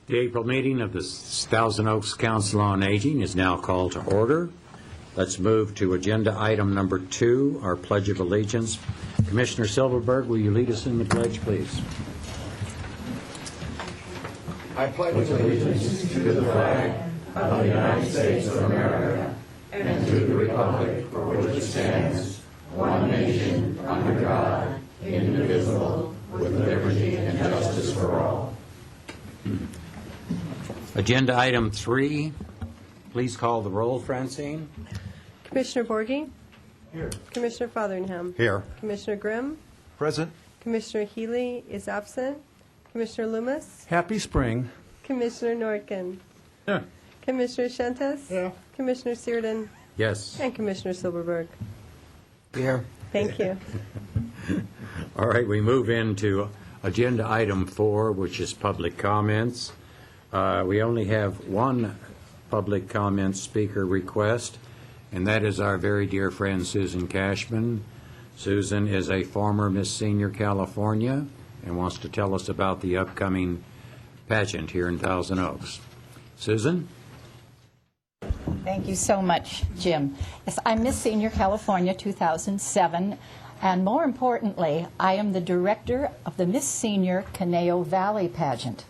The April meeting of the Thousand Oaks Council on Aging is now called to order. Let's move to agenda item number 2, our Pledge of Allegiance. Commissioner Silverberg, will you lead us in the pledge, please? I pledge allegiance to the flag of the United States of America and to the republic for which it stands, one nation, under God, indivisible, with liberty and justice for all. Agenda item 3, please call the roll, Francine. Commissioner Borghi? Here. Commissioner Fotheringham? Here. Commissioner Grimm? Present. Commissioner Healy is absent. Commissioner Loomis? Happy spring. Commissioner Nordkin? Yeah. Commissioner Shentes? Yeah. Commissioner Searden? Yes. And Commissioner Silverberg. Here. Thank you. All right, we move into agenda item 4, which is public comments. We only have one public comment speaker request, and that is our very dear friend Susan Cashman. Susan is a former Miss Senior California and wants to tell us about the upcoming pageant here in Thousand Oaks. Susan? Thank you so much, Jim. Yes, I'm Miss Senior California 2007, and more importantly, I am the director of the Miss Senior Conejo Valley pageant.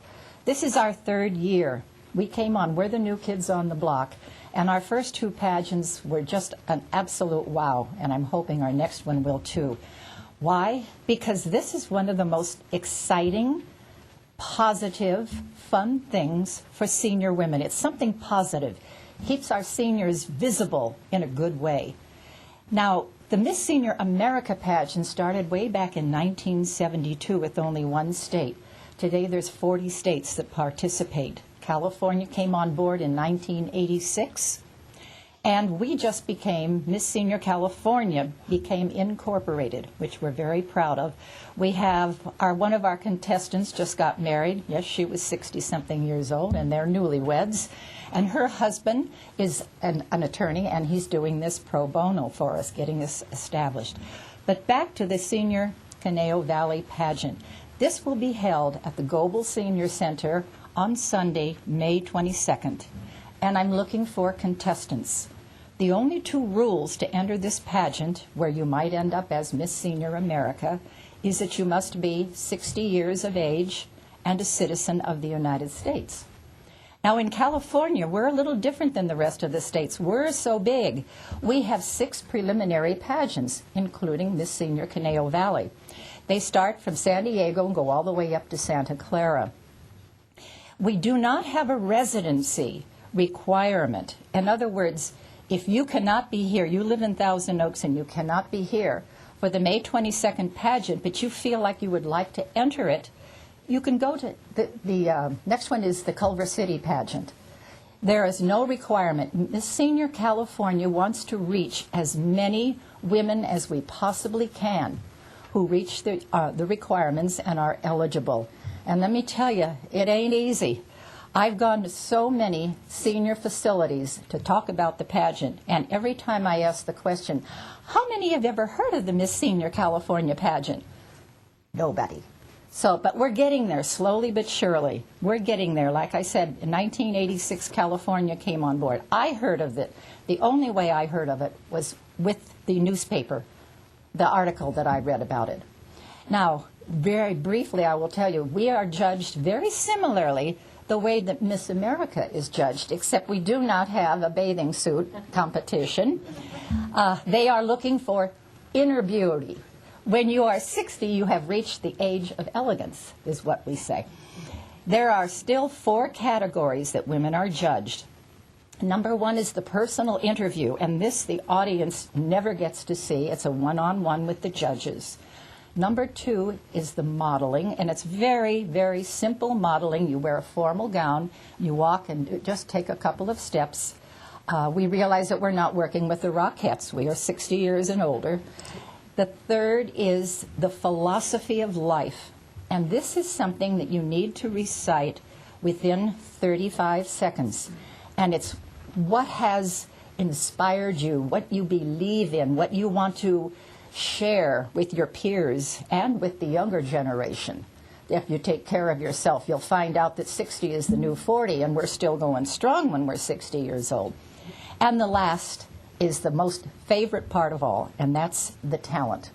This is our 3rd year. We came on, we're the new kids on the block, and our first 2 pageants were just an absolute wow, and I'm hoping our next one will too. Why? Because this is one of the most exciting, positive, fun things for senior women. It's something positive. Keeps our seniors visible in a good way. Now, the Miss Senior America pageant started way back in 1972 with only 1 state. Today there's 40 states that participate. California came on board in 1986, and we just became, Miss Senior California became incorporated, which we're very proud of. We have one of our contestants just got married. Yes, she was 60-something years old, and they're newlyweds. And her husband is an attorney, and he's doing this pro bono for us, getting us established. But back to the Senior Conejo Valley pageant. This will be held at the Goebel Senior Center on Sunday, May 22nd. And I'm looking for contestants. The only 2 rules to enter this pageant, where you might end up as Miss Senior America, is that you must be 60 years of age and a citizen of the United States. Now, in California, we're a little different than the rest of the states. We're so big. We have 6 preliminary pageants, including Miss Senior Conejo Valley. They start from San Diego and go all the way up to Santa Clara. We do not have a residency requirement. In other words, if you cannot be here, you live in Thousand Oaks and you cannot be here for the May 22nd pageant, but you feel like you would like to enter it, you can go to the next one is the Culver City pageant. There is no requirement. Miss Senior California wants to reach as many women as we possibly can who reach the requirements and are eligible. And let me tell you, it ain't easy. I've gone to so many senior facilities to talk about the pageant, and every time I ask the question, how many have ever heard of the Miss Senior California pageant? Nobody. So, but we're getting there slowly but surely. We're getting there. Like I said, in 1986, California came on board. I heard of it. The only way I heard of it was with the newspaper, the article that I read about it. Now, very briefly, I will tell you, we are judged very similarly the way that Miss America is judged, except we do not have a bathing suit competition. They are looking for inner beauty. When you are 60, you have reached the age of elegance, is what we say. There are still 4 categories that women are judged. Number 1 is the personal interview, and this the audience never gets to see. It's a one-on-one with the judges. Number 2 is the modeling, and it's very, very simple modeling. You wear a formal gown, you walk and just take a couple of steps. We realize that we're not working with the Rockettes. We are 60 years and older. The 3rd is the philosophy of life, and this is something that you need to recite within 35 seconds. And it's what has inspired you, what you believe in, what you want to share with your peers and with the younger generation. if you take care of yourself, you'll find out that 60 is the new 40, and we're still going strong when we're 60 years old. And the last is the most favorite part of all, and that's the talent.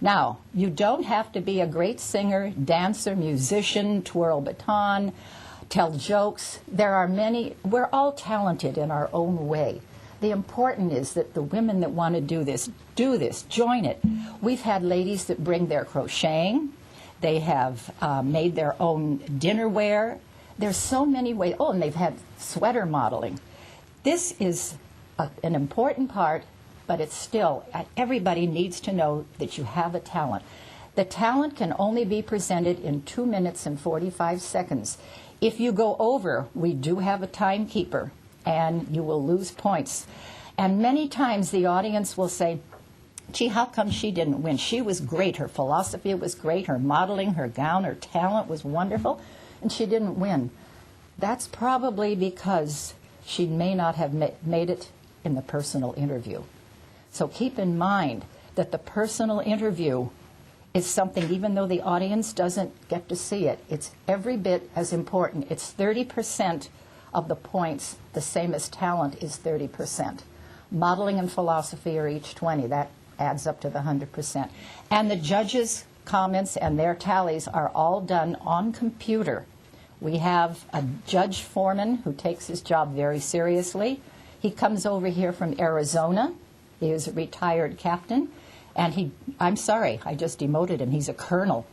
Now, you don't have to be a great singer, dancer, musician, twirl baton, tell jokes. There are many. We're all talented in our own way. The important is that the women that want to do this, join it. We've had ladies that bring their crocheting. They have made their own dinnerware. There's so many ways. Oh, and they've had sweater modeling. This is an important part, but it's still, everybody needs to know that you have a talent. The talent can only be presented in 2 minutes and 45 seconds. If you go over, we do have a timekeeper, and you will lose points. And many times the audience will say, gee, how come she didn't win? She was great. Her philosophy was great. Her modeling, her gown, her talent was wonderful, and she didn't win. That's probably because she may not have made it in the personal interview. So keep in mind that the personal interview is something, even though the audience doesn't get to see it, it's every bit as important. It's 30% of the points, the same as talent is 30%. Modeling and philosophy are each 20. That adds up to the 100%. And the judges' comments and their tallies are all done on computer. We have a judge foreman who takes his job very seriously. He comes over here from Arizona. He is a retired captain. And I'm sorry, I just demoted him. He's a colonel.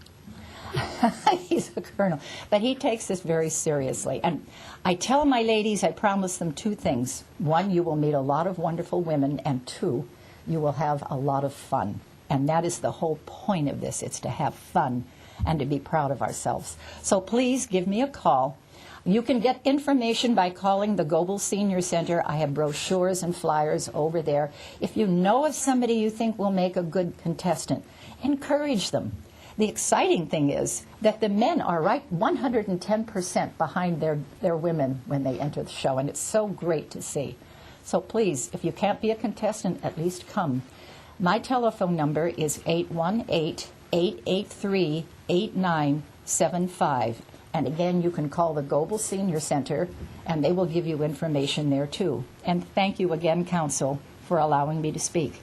He's a colonel. But he takes this very seriously. And I tell my ladies, I promise them 2 things. 1, you will meet a lot of wonderful women. And 2, you will have a lot of fun. And that is the whole point of this. It's to have fun and to be proud of ourselves. So please give me a call. You can get information by calling the Goebel Senior Center. I have brochures and flyers over there. If you know of somebody you think will make a good contestant, encourage them. The exciting thing is that the men are right 110% behind their women when they enter the show, and it's so great to see. So please, if you can't be a contestant, at least come. My telephone number is 818-883-8975. And again, you can call the Goebel Senior Center, and they will give you information there, too. And thank you again, Council, for allowing me to speak.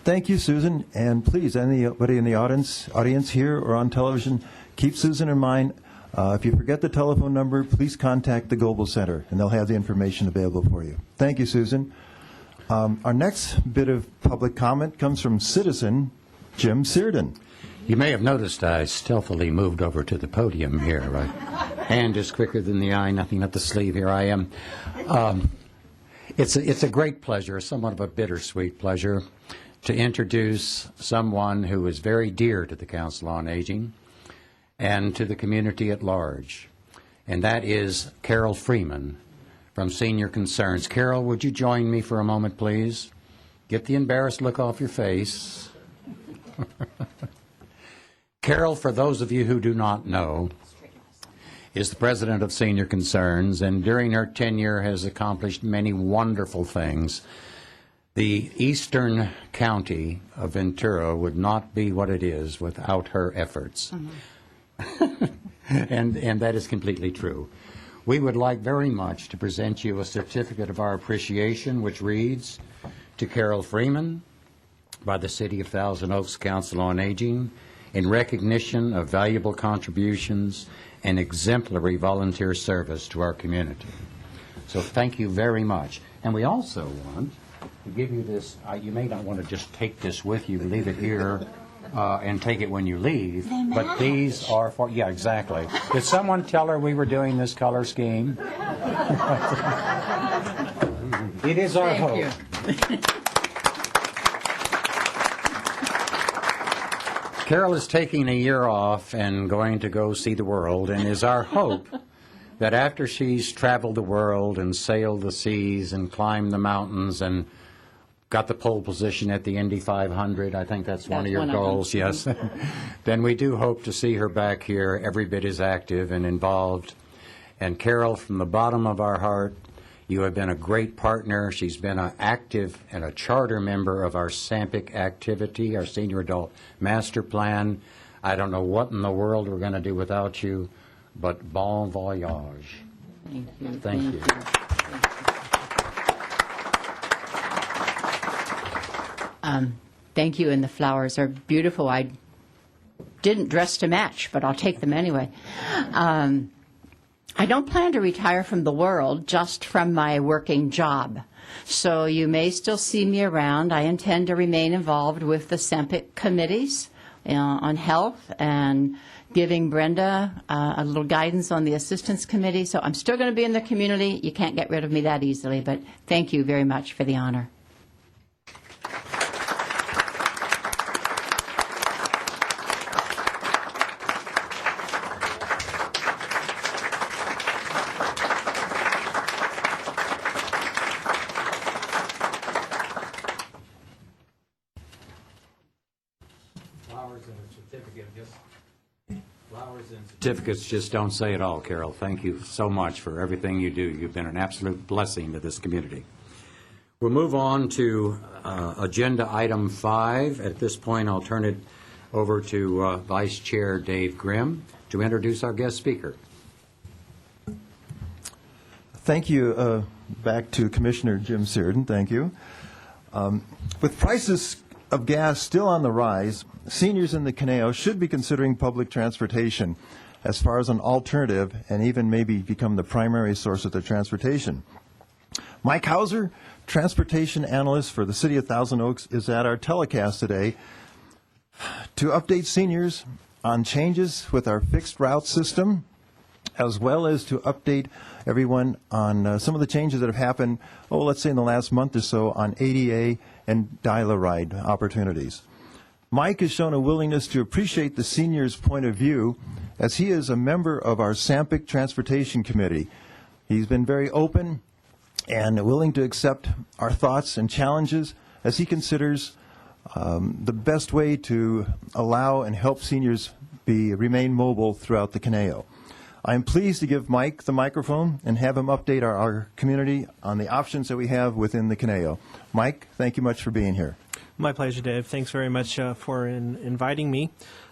Thank you, Susan. And please, anybody in the audience here or on television, keep Susan in mind. If you forget the telephone number, please contact the Goebel Center, and they'll have the information available for you. Thank you, Susan. Our next bit of public comment comes from citizen Jim Searden. You may have noticed I stealthily moved over to the podium here. Right? Hand is quicker than the eye, nothing up the sleeve. Here I am. It's a great pleasure, somewhat of a bittersweet pleasure, to introduce someone who is very dear to the Council on Aging and to the community at large, and that is Carol Freeman from Senior Concerns. Carol, would you join me for a moment, please? Get the embarrassed look off your face. Carol, for those of you who do not know, is the president of Senior Concerns, and during her tenure has accomplished many wonderful things. The eastern county of Ventura would not be what it is without her efforts. and that is completely true. We would like very much to present you a certificate of our appreciation, which reads, to Carol Freeman, by the City of Thousand Oaks Council on Aging, in recognition of valuable contributions and exemplary volunteer service to our community. So thank you very much. And we also want to give you this. You may not want to just take this with you, leave it here, and take it when you leave. But these are for, yeah, exactly. Did someone tell her we were doing this color scheme? It is our hope. Carol is taking a year off and going to go see the world, and is our hope that after she's traveled the world and sailed the seas and climbed the mountains and got the pole position at the Indy 500, I think that's one of your goals, yes, then we do hope to see her back here every bit as active and involved. And Carol, from the bottom of our heart, you have been a great partner. She's been an active and a charter member of our SAMPIC activity, our Senior Adult Master Plan. I don't know what in the world we're going to do without you, but bon voyage. Thank you. Thank you. Thank you, and the flowers are beautiful. I didn't dress to match, but I'll take them anyway. I don't plan to retire from the world, just from my working job. So you may still see me around. I intend to remain involved with the SEMPIC committees on health and giving Brenda a little guidance on the assistance committee. So I'm still going to be in the community. You can't get rid of me that easily, but thank you very much for the honor. Certificates just don't say it all, Carol. Thank you so much for everything you do. You've been an absolute blessing to this community. We'll move on to agenda item 5. At this point, I'll turn it over to Vice Chair Dave Grimm to introduce our guest speaker. Thank you. Back to Commissioner Jim Searden. Thank you. With prices of gas still on the rise, seniors in the Conejo should be considering public transportation as far as an alternative and even maybe become the primary source of their transportation. Mike Hauser, transportation analyst for the City of Thousand Oaks, is at our telecast today to update seniors on changes with our fixed route system, as well as to update everyone on some of the changes that have happened, let's say in the last month or so, on ADA and dial-a-ride opportunities. Mike has shown a willingness to appreciate the seniors' point of view as he is a member of our SAMPIC Transportation Committee. He's been very open and willing to accept our thoughts and challenges as he considers the best way to allow and help seniors remain mobile throughout the Conejo. I'm pleased to give Mike the microphone and have him update our community on the options that we have within the Conejo. Mike, thank you much for being here. My pleasure, Dave. Thanks very much for inviting me.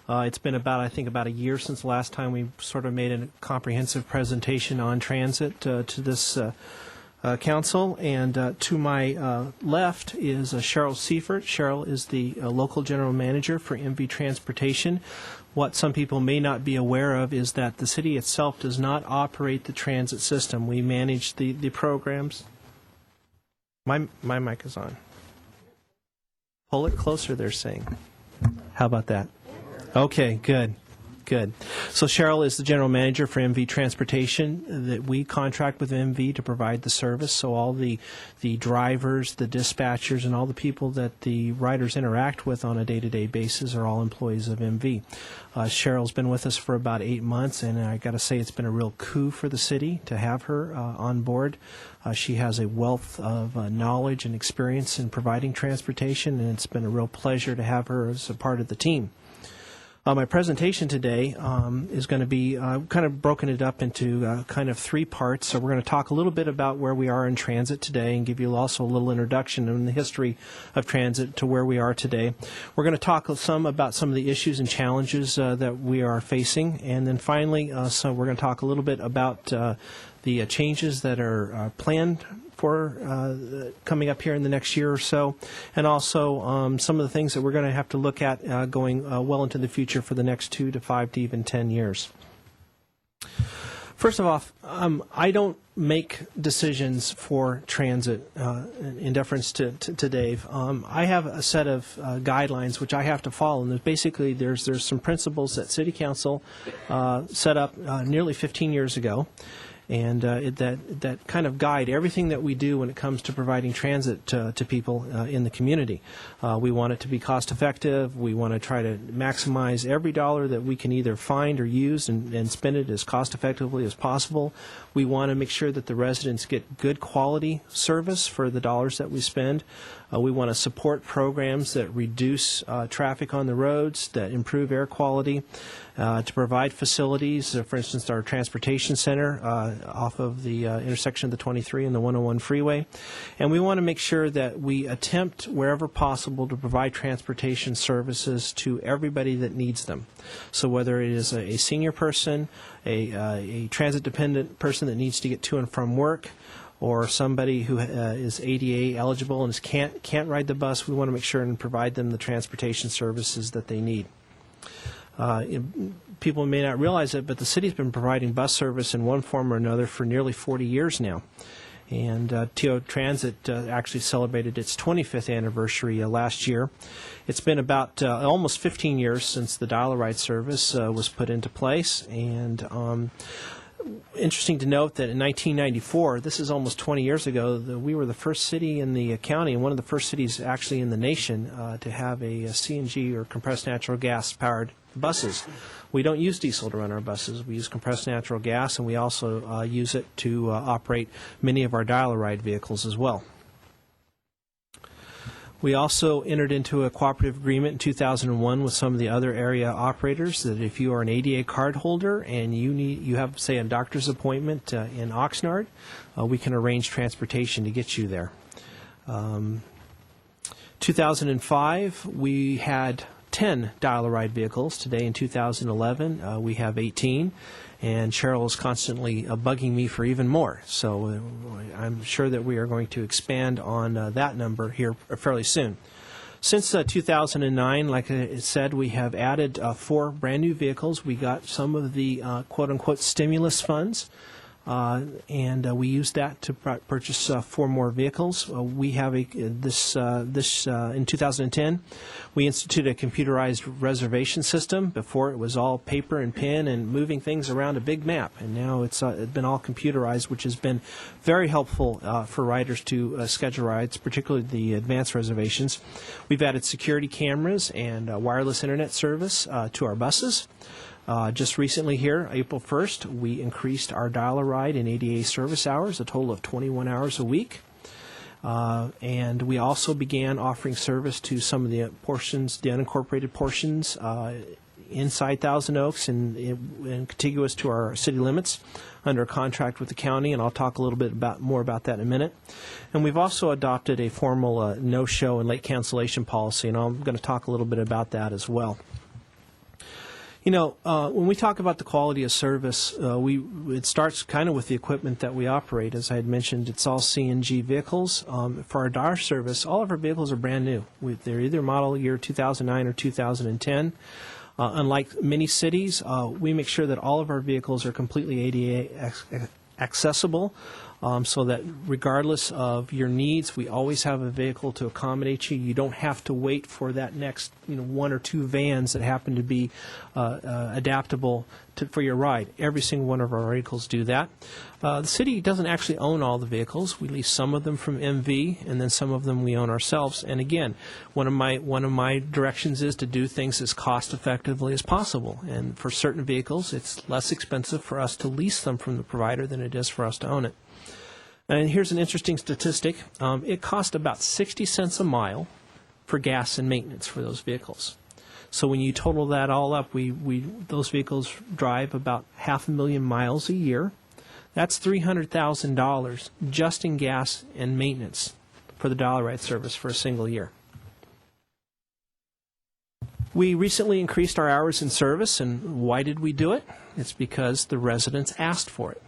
It's been about a year since the last time we sort of made a comprehensive presentation on transit to this council. And to my left is Cheryl Seifert. Cheryl is the local general manager for MV Transportation. What some people may not be aware of is that the city itself does not operate the transit system. We manage the programs. My mic is on. Pull it closer, they're saying. How about that? Okay, good. So Cheryl is the general manager for MV Transportation. That we contract with MV to provide the service. So all the drivers, the dispatchers, and all the people that the riders interact with on a day-to-day basis are all employees of MV. Cheryl's been with us for about 8 months, and I got to say it's been a real coup for the city to have her on board. She has a wealth of knowledge and experience in providing transportation, and it's been a real pleasure to have her as a part of the team. My presentation today is going to be kind of broken it up into kind of 3 parts. So we're going to talk a little bit about where we are in transit today and give you also a little introduction in the history of transit to where we are today. We're going to talk some about some of the issues and challenges that we are facing. And then finally, so we're going to talk a little bit about the changes that are planned for coming up here in the next year or so, and also some of the things that we're going to have to look at going well into the future for the next 2 to 5 to even 10 years. First of all, I don't make decisions for transit in deference to Dave. I have a set of guidelines which I have to follow, and basically there's some principles that City Council set up nearly 15 years ago. And that kind of guide everything that we do when it comes to providing transit to people in the community. We want it to be cost effective. We want to try to maximize every dollar that we can either find or use and spend it as cost effectively as possible. We want to make sure that the residents get good quality service for the dollars that we spend. We want to support programs that reduce traffic on the roads, that improve air quality. to provide facilities, for instance, our transportation center off of the intersection of the 23 and the 101 freeway. And we want to make sure that we attempt, wherever possible, to provide transportation services to everybody that needs them. So whether it is a senior person, a transit-dependent person that needs to get to and from work, or somebody who is ADA eligible and can't ride the bus, we want to make sure and provide them the transportation services that they need. People may not realize it, but the city's been providing bus service in one form or another for nearly 40 years now. And TO Transit actually celebrated its 25th anniversary last year. It's been about almost 15 years since the Dial-A-Ride service was put into place. And interesting to note that in 1994, this is almost 20 years ago, we were the first city in the county and one of the first cities actually in the nation to have a CNG or compressed natural gas powered buses. We don't use diesel to run our buses. We use compressed natural gas, and we also use it to operate many of our Dial-A-Ride vehicles as well. We also entered into a cooperative agreement in 2001 with some of the other area operators that if you are an ADA card holder and you have, say, a doctor's appointment in Oxnard, we can arrange transportation to get you there. 2005, we had 10 Dial-A-Ride vehicles. Today in 2011, we have 18. And Cheryl is constantly bugging me for even more. So I'm sure that we are going to expand on that number here fairly soon. Since 2009, like I said, we have added 4 brand new vehicles. We got some of the quote-unquote stimulus funds, and we used that to purchase 4 more vehicles. We have in 2010, we instituted a computerized reservation system. Before it was all paper and pen and moving things around a big map, and now it's been all computerized, which has been very helpful for riders to schedule rides, particularly the advanced reservations. We've added security cameras and wireless internet service to our buses. Just recently here, April 1st, we increased our Dial-A-Ride and ADA service hours, a total of 21 hours a week. And we also began offering service to some of the portions, the unincorporated portions inside Thousand Oaks and contiguous to our city limits under a contract with the county, and I'll talk a little bit more about that in a minute. And we've also adopted a formal no-show and late cancellation policy, and I'm going to talk a little bit about that as well. You know, when we talk about the quality of service, it starts kind of with the equipment that we operate. As I had mentioned, it's all CNG vehicles. For our DAR service, all of our vehicles are brand new. They're either model year 2009 or 2010. Unlike many cities, we make sure that all of our vehicles are completely ADA accessible. So that regardless of your needs, we always have a vehicle to accommodate you. You don't have to wait for that next 1 or 2 vans that happen to be adaptable for your ride. Every single one of our vehicles do that. The city doesn't actually own all the vehicles. We lease some of them from MV, and then some of them we own ourselves. And again, one of my directions is to do things as cost effectively as possible. And for certain vehicles, it's less expensive for us to lease them from the provider than it is for us to own it. And here's an interesting statistic. It costs about 60 cents a mile for gas and maintenance for those vehicles. So when you total that all up, those vehicles drive about 500,000 miles a year. That's $300,000 just in gas and maintenance for the Dial-A-Ride service for a single year. We recently increased our hours in service, and why did we do it? It's because the residents asked for it.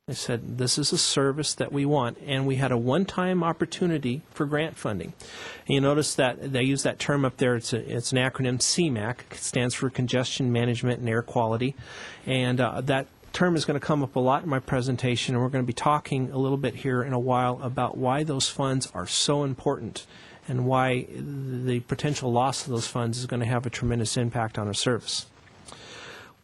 They said, this is a service that we want, and we had a one-time opportunity for grant funding. And you notice that they use that term up there. It's an acronym, CMAQ. It stands for Congestion Management and Air Quality. And that term is going to come up a lot in my presentation, and we're going to be talking a little bit here in a while about why those funds are so important and why the potential loss of those funds is going to have a tremendous impact on our service.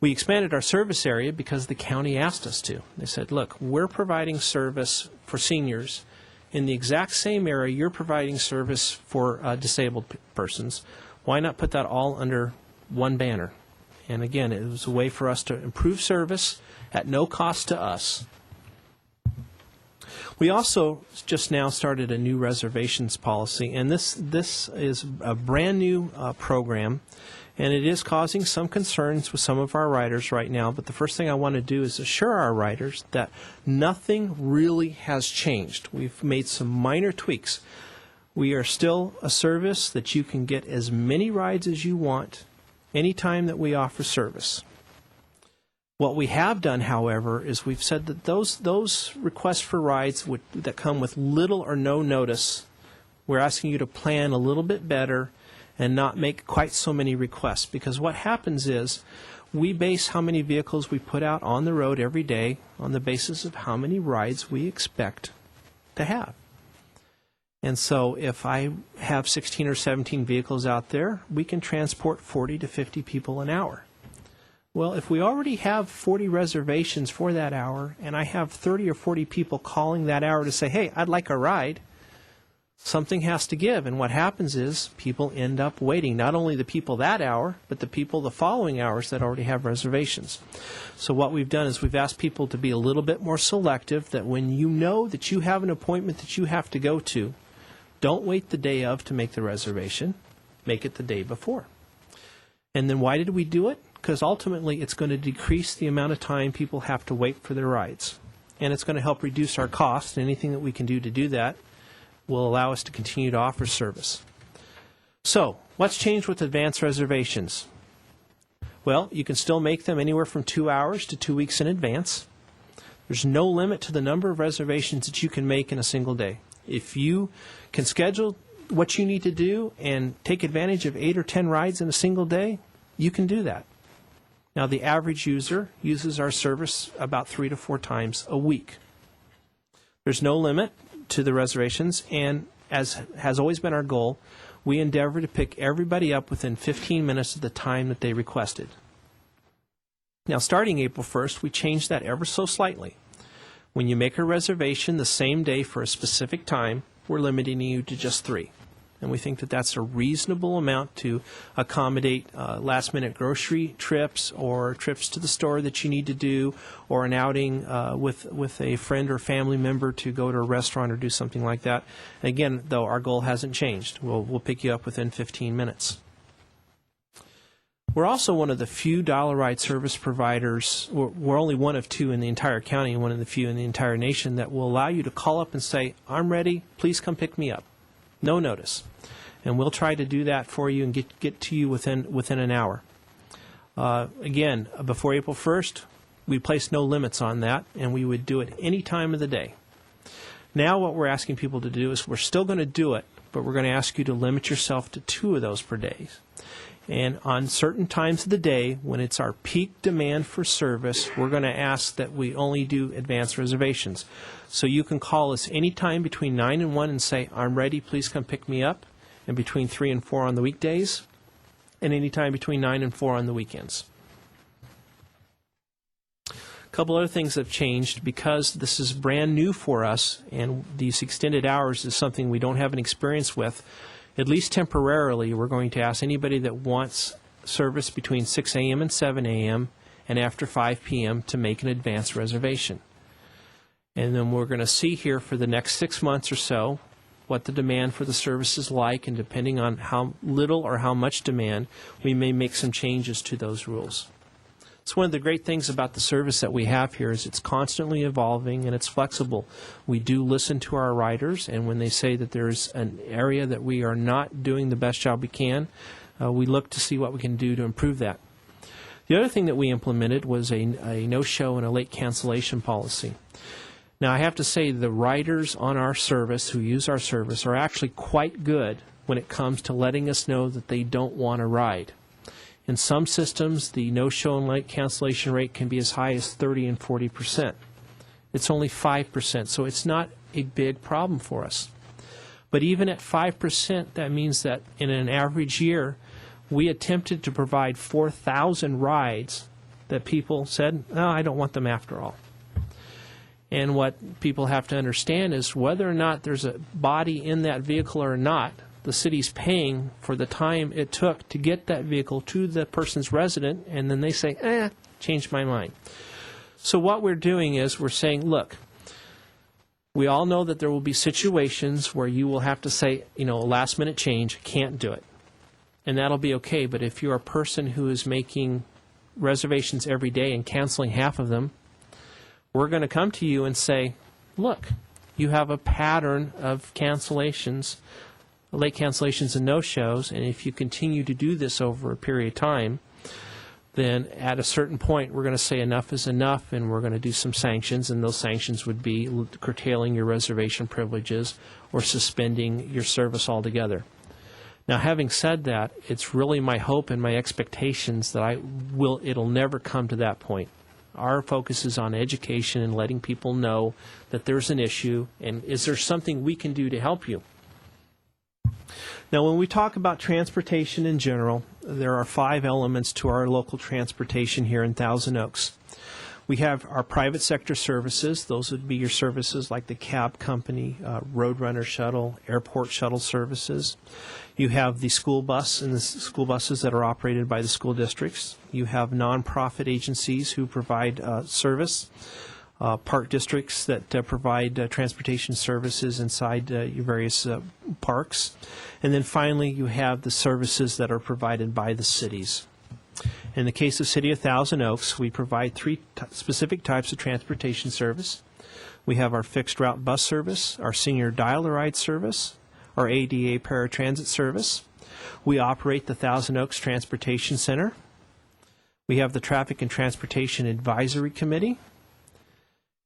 We expanded our service area because the county asked us to. They said, look, we're providing service for seniors in the exact same area you're providing service for disabled persons. Why not put that all under one banner? And again, it was a way for us to improve service at no cost to us. We also just now started a new reservations policy, and this is a brand new program, and it is causing some concerns with some of our riders right now. But the first thing I want to do is assure our riders that nothing really has changed. We've made some minor tweaks. We are still a service that you can get as many rides as you want anytime that we offer service. What we have done, however, is we've said that those requests for rides that come with little or no notice, we're asking you to plan a little bit better and not make quite so many requests. Because what happens is we base how many vehicles we put out on the road every day on the basis of how many rides we expect to have. And so if I have 16 or 17 vehicles out there, we can transport 40 to 50 people an hour. Well, if we already have 40 reservations for that hour, and I have 30 or 40 people calling that hour to say, hey, I'd like a ride, something has to give. And what happens is people end up waiting, not only the people that hour, but the people the following hours that already have reservations. So what we've done is we've asked people to be a little bit more selective, that when you know that you have an appointment that you have to go to, don't wait the day of to make the reservation. Make it the day before. And then why did we do it? Because ultimately it's going to decrease the amount of time people have to wait for their rides. And it's going to help reduce our costs. And anything that we can do to do that will allow us to continue to offer service. So, what's changed with advance reservations? Well, you can still make them anywhere from 2 hours to 2 weeks in advance. There's no limit to the number of reservations that you can make in a single day. If you can schedule what you need to do and take advantage of 8 or 10 rides in a single day, you can do that. Now, the average user uses our service about 3 to 4 times a week. There's no limit to the reservations, and as has always been our goal, we endeavor to pick everybody up within 15 minutes of the time that they requested. Now, starting April 1st, we changed that ever so slightly. When you make a reservation the same day for a specific time, we're limiting you to just 3. And we think that that's a reasonable amount to accommodate last-minute grocery trips or trips to the store that you need to do, or an outing with a friend or family member to go to a restaurant or do something like that. And again, though, our goal hasn't changed. We'll pick you up within 15 minutes. We're also one of the few dollar ride service providers, we're only one of 2 in the entire county and one of the few in the entire nation, that will allow you to call up and say, I'm ready, please come pick me up. No notice. And we'll try to do that for you and get to you within an hour. Again, before April 1st, we placed no limits on that, and we would do it any time of the day. Now what we're asking people to do is we're still going to do it, but we're going to ask you to limit yourself to 2 of those per day. And on certain times of the day, when it's our peak demand for service, we're going to ask that we only do advance reservations. So you can call us anytime between 9 and 1 and say, I'm ready, please come pick me up, and between 3 and 4 on the weekdays, and anytime between 9 and 4 on the weekends. A couple other things have changed because this is brand new for us, and these extended hours is something we don't have an experience with. At least temporarily, we're going to ask anybody that wants service between 6 a.m. and 7 a.m. and after 5 p.m. to make an advance reservation. And then we're going to see here for the next 6 months or so what the demand for the service is like, and depending on how little or how much demand, we may make some changes to those rules. It's one of the great things about the service that we have here is it's constantly evolving and it's flexible. We do listen to our riders, and when they say that there's an area that we are not doing the best job we can, we look to see what we can do to improve that. The other thing that we implemented was a no-show and a late cancellation policy. Now, I have to say the riders on our service who use our service are actually quite good when it comes to letting us know that they don't want to ride. In some systems, the no-show and late cancellation rate can be as high as 30 and 40%. It's only 5%, so it's not a big problem for us. But even at 5%, that means that in an average year, we attempted to provide 4,000 rides that people said, no, I don't want them after all. And what people have to understand is whether or not there's a body in that vehicle or not, the city's paying for the time it took to get that vehicle to the person's resident, and then they say, changed my mind. So what we're doing is we're saying, look, We all know that there will be situations where you will have to say, a last-minute change, can't do it. And that'll be okay, but if you're a person who is making reservations every day and canceling half of them, we're going to come to you and say, look, you have a pattern of cancellations, late cancellations and no-shows, and if you continue to do this over a period of time, then at a certain point we're going to say enough is enough, and we're going to do some sanctions, and those sanctions would be curtailing your reservation privileges or suspending your service altogether. Now, having said that, it's really my hope and my expectations that it'll never come to that point. Our focus is on education and letting people know that there's an issue, and is there something we can do to help you? Now, when we talk about transportation in general, there are 5 elements to our local transportation here in Thousand Oaks. We have our private sector services. Those would be your services like the cab company, Roadrunner shuttle, airport shuttle services. You have the school bus and the school buses that are operated by the school districts. You have nonprofit agencies who provide service. Park districts that provide transportation services inside your various parks. And then finally, you have the services that are provided by the cities. In the case of City of Thousand Oaks, we provide 3 specific types of transportation service. We have our fixed route bus service, our senior dial-a-ride service, our ADA paratransit service. We operate the Thousand Oaks Transportation Center. We have the Traffic and Transportation Advisory Committee,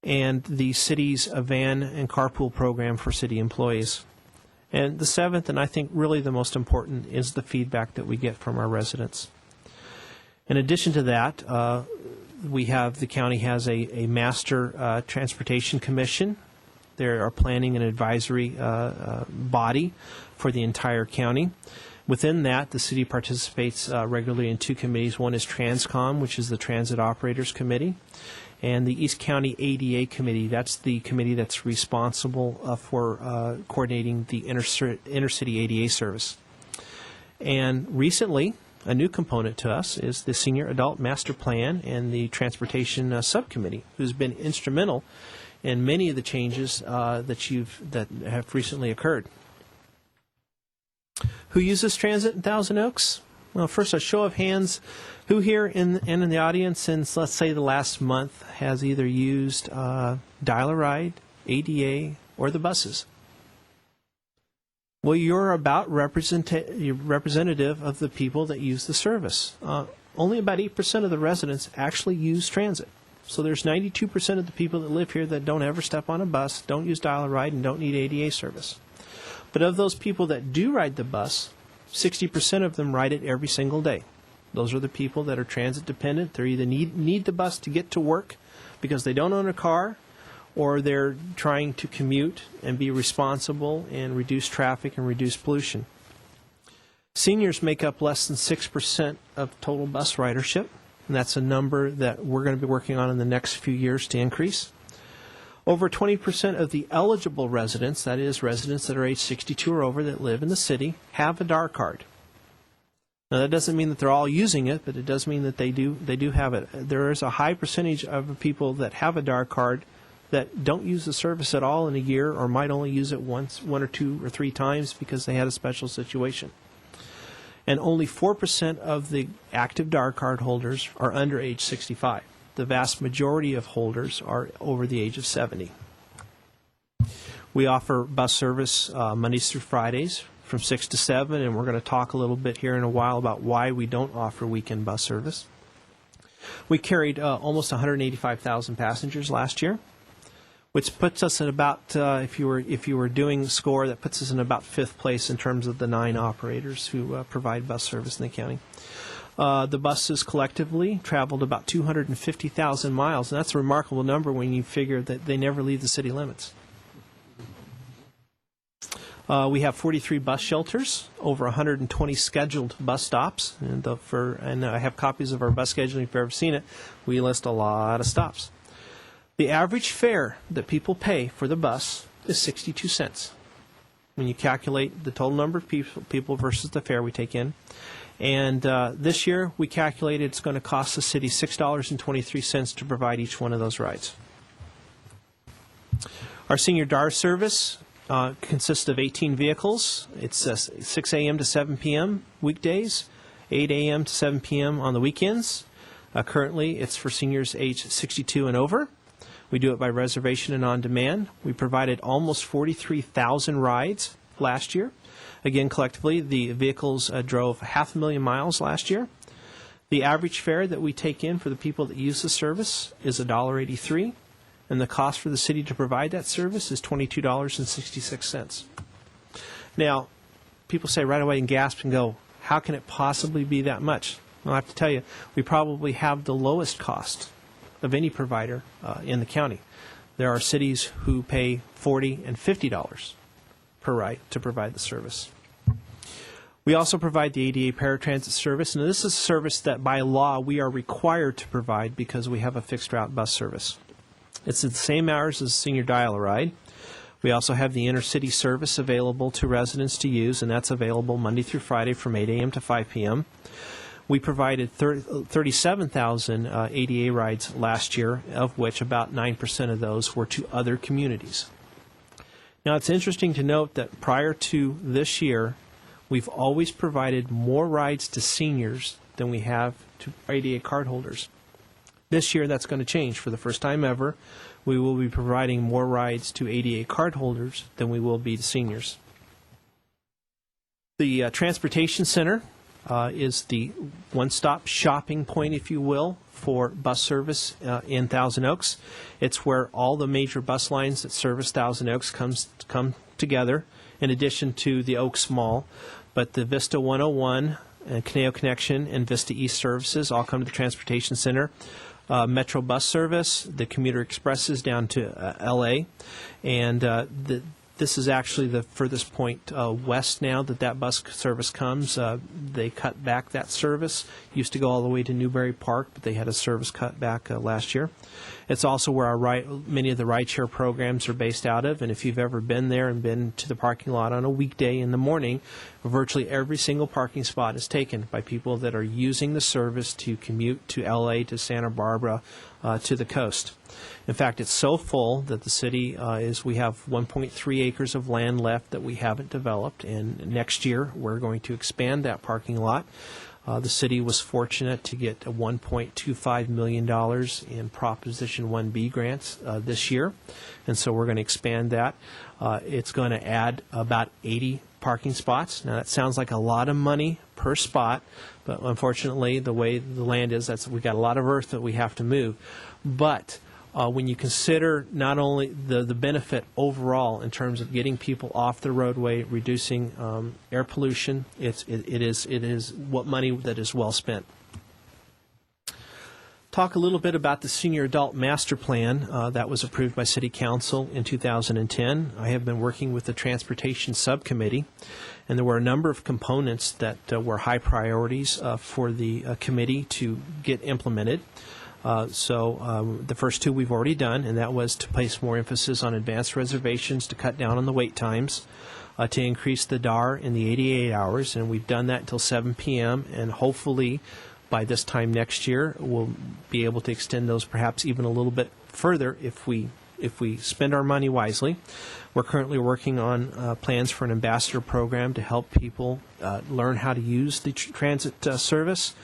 and the city's van and carpool program for city employees. And the 7th, and I think really the most important, is the feedback that we get from our residents. In addition to that, the county has a master transportation commission. They're our planning and advisory body for the entire county. Within that, the city participates regularly in 2 committees. One is TransCom, which is the Transit Operators Committee, and the East County ADA Committee. That's the committee that's responsible for coordinating the intercity ADA service. And recently, a new component to us is the Senior Adult Master Plan and the Transportation Subcommittee, who's been instrumental in many of the changes that have recently occurred. Who uses transit in Thousand Oaks? Well, first, a show of hands. Who here in the audience since, let's say, the last month has either used Dial-A-Ride, ADA, or the buses? Well, you're about representative of the people that use the service. Only about 8% of the residents actually use transit. So there's 92% of the people that live here that don't ever step on a bus, don't use Dial-A-Ride, and don't need ADA service. But of those people that do ride the bus, 60% of them ride it every single day. Those are the people that are transit dependent. They either need the bus to get to work because they don't own a car, or they're trying to commute and be responsible and reduce traffic and reduce pollution. Seniors make up less than 6% of total bus ridership, and that's a number that we're going to be working on in the next few years to increase. Over 20% of the eligible residents, that is, residents that are age 62 or over that live in the city, have a DAR card. Now, that doesn't mean that they're all using it, but it does mean that they do have it. There is a high percentage of people that have a DAR card that don't use the service at all in a year, or might only use it one or 2 or 3 times because they had a special situation. And only 4% of the active DAR card holders are under age 65. The vast majority of holders are over the age of 70. We offer bus service Mondays through Fridays from 6 to 7, and we're going to talk a little bit here in a while about why we don't offer weekend bus service. We carried almost 185,000 passengers last year, which puts us at about, if you were doing score, that puts us in about 5th place in terms of the 9 operators who provide bus service in the county. The buses collectively traveled about 250,000 miles, and that's a remarkable number when you figure that they never leave the city limits. We have 43 bus shelters, over 120 scheduled bus stops, and I have copies of our bus scheduling if you've ever seen it. We list a lot of stops. The average fare that people pay for the bus is 62 cents when you calculate the total number of people versus the fare we take in. And this year, we calculated it's going to cost the city $6.23 to provide each one of those rides. Our senior DAR service consists of 18 vehicles. It's 6 a.m. to 7 p.m. weekdays, 8 a.m. to 7 p.m. on the weekends. Currently, it's for seniors aged 62 and over. We do it by reservation and on demand. We provided almost 43,000 rides last year. Again, collectively, the vehicles drove 500,000 miles last year. The average fare that we take in for the people that use the service is $1.83, and the cost for the city to provide that service is $22.66. Now, people say right away and gasp and go, how can it possibly be that much? Well, I have to tell you, we probably have the lowest cost of any provider in the county. There are cities who pay $40 and $50 per ride to provide the service. We also provide the ADA paratransit service, and this is a service that by law we are required to provide because we have a fixed route bus service. It's at the same hours as Senior Dial-A-Ride. We also have the intercity service available to residents to use, and that's available Monday through Friday from 8 a.m. to 5 p.m. We provided 37,000 ADA rides last year, of which about 9% of those were to other communities. Now, it's interesting to note that prior to this year, we've always provided more rides to seniors than we have to ADA cardholders. This year, that's going to change. For the first time ever, we will be providing more rides to ADA cardholders than we will be to seniors. The Transportation Center is the one-stop shopping point, if you will, for bus service in Thousand Oaks. It's where all the major bus lines that service Thousand Oaks come together, in addition to the Oaks Mall. But the Vista 101 and Conejo Connection and Vista East services all come to the Transportation Center. Metro bus service, the commuter expresses down to L.A., and this is actually the furthest point west now that bus service comes. They cut back that service. Used to go all the way to Newbury Park, but they had a service cut back last year. It's also where many of the rideshare programs are based out of, and if you've ever been there and been to the parking lot on a weekday in the morning, virtually every single parking spot is taken by people that are using the service to commute to L.A., to Santa Barbara, to the coast. In fact, it's so full that the city we have 1.3 acres of land left that we haven't developed, and next year we're going to expand that parking lot. The city was fortunate to get $1.25 million in Proposition 1B grants this year, and so we're going to expand that. It's going to add about 80 parking spots. Now, that sounds like a lot of money per spot, but unfortunately, the way the land is, we've got a lot of earth that we have to move. But when you consider not only the benefit overall in terms of getting people off the roadway, reducing air pollution, it is what money that is well spent. Talk a little bit about the Senior Adult Master Plan that was approved by City Council in 2010. I have been working with the Transportation Subcommittee, and there were a number of components that were high priorities for the committee to get implemented. So the first two we've already done, and that was to place more emphasis on advanced reservations to cut down on the wait times, to increase the DAR in the 88 hours, and we've done that until 7 p.m., and hopefully by this time next year we'll be able to extend those perhaps even a little bit further if we spend our money wisely. We're currently working on plans for an ambassador program to help people learn how to use the transit service.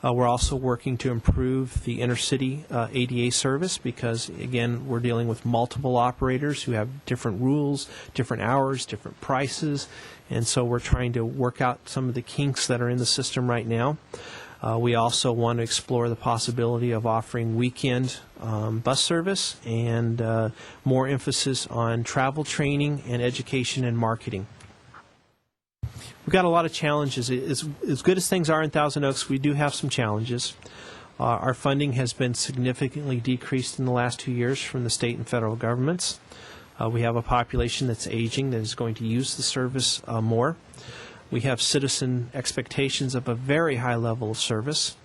We're also working to improve the intercity ADA service because, again, we're dealing with multiple operators who have different rules, different hours, different prices, and so we're trying to work out some of the kinks that are in the system right now. We also want to explore the possibility of offering weekend bus service and more emphasis on travel training and education and marketing. We've got a lot of challenges. As good as things are in Thousand Oaks, we do have some challenges. Our funding has been significantly decreased in the last 2 years from the state and federal governments. We have a population that's aging that is going to use the service more. We have citizen expectations of a very high level of service.